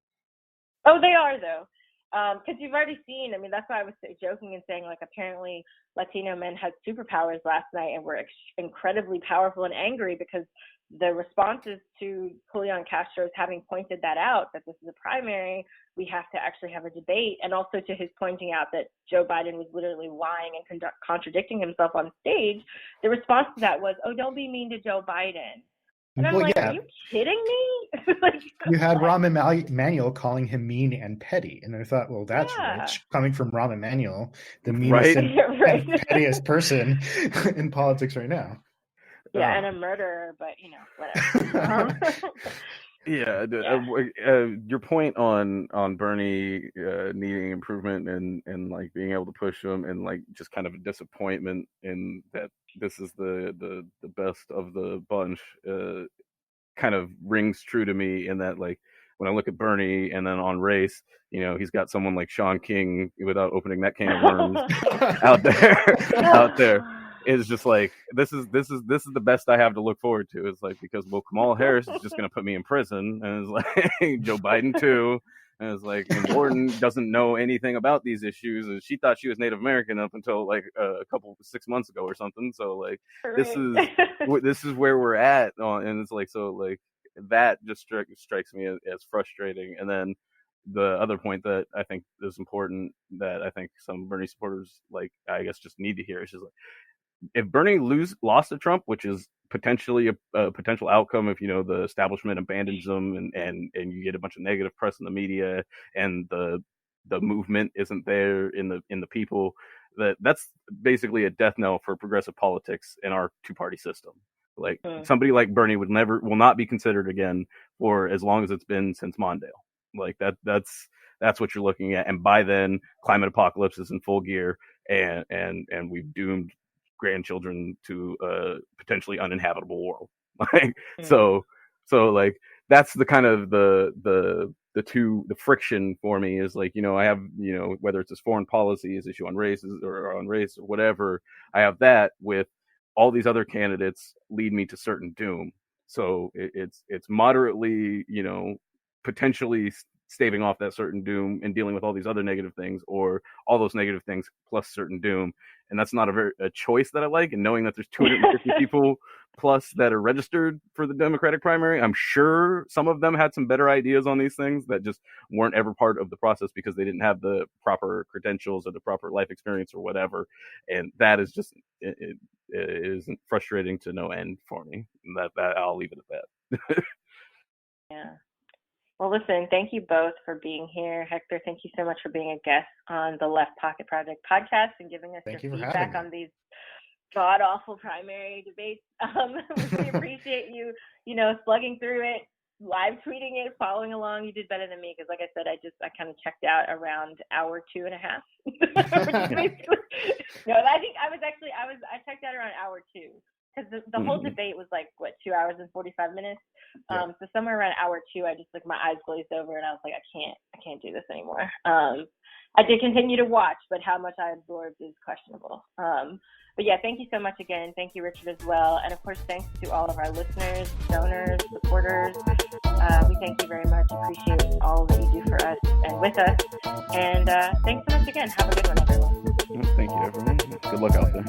Oh, they are, though. Because you've already seen, that's why I was joking and saying, like, apparently Latino men had superpowers last night and were incredibly powerful and angry, because the responses to Julian Castro's having pointed that out, that this is a primary, we have to actually have a debate, and also to his pointing out that Joe Biden was literally lying and contradicting himself on stage, the response to that was, oh, don't be mean to Joe Biden. And I'm are you kidding me? You had Rahm Emanuel calling him mean and petty. And I thought, well, that's rich. Coming from Rahm Emanuel, the meanest and pettiest person in politics right now. Yeah, and a murderer, but, whatever. Your point on Bernie needing improvement and like being able to push him, and like just kind of a disappointment in that this is the best of the bunch, kind of rings true to me, in that, like, when I look at Bernie and then on race, he's got someone like Sean King, without opening that can of worms, out there. It's just like, this is the best I have to look forward to. It's like, because Kamala Harris is just going to put me in prison, and it's like Joe Biden too, and it's like, and Warren doesn't know anything about these issues, and she thought she was Native American up until like 6 months ago or something. So like, this is where we're at, and it's like, so like that just strikes me as frustrating. And then the other point that I think is important, that I think some Bernie supporters, like, I guess, just need to hear, is just like, if Bernie lost to Trump, which is potentially a potential outcome if the establishment abandons them, and you get a bunch of negative press in the media, and the movement isn't there in the people, that's basically a death knell for progressive politics in our two-party system. Like, somebody like Bernie will not be considered again for as long as it's been since Mondale. Like, that's what you're looking at, and by then climate apocalypse is in full gear, and we've doomed grandchildren to a potentially uninhabitable world. Like, so like, that's the kind of the friction for me, is like, I have, whether it's his foreign policy, his issue on race or whatever, I have that with all these other candidates lead me to certain doom. So it's moderately, potentially staving off that certain doom and dealing with all these other negative things, or all those negative things plus certain doom. And that's not a choice that I like. And knowing that there's 250 people plus that are registered for the Democratic primary, I'm sure some of them had some better ideas on these things that just weren't ever part of the process because they didn't have the proper credentials or the proper life experience or whatever. And that is just, it is frustrating to no end for me. And that I'll leave it at that. Yeah. Well, listen, thank you both for being here. Hector, thank you so much for being a guest on the Left Pocket Project podcast and giving us your feedback on these god-awful primary debates. We appreciate you, slugging through it, live tweeting it, following along. You did better than me because, like I said, I kind of checked out around hour 2.5. No, I think I checked out around hour 2. because the whole debate was like, what, 2 hours and 45 minutes? So somewhere around hour 2, I just, like, my eyes glazed over, and I was like, I can't do this anymore. I did continue to watch, but how much I absorbed is questionable. But yeah, thank you so much again. Thank you, Richard, as well. And of course, thanks to all of our listeners, donors, supporters. We thank you very much. Appreciate all that you do for us and with us. And thanks so much again. Have a good one, everyone. Thank you, everyone. Good luck out there.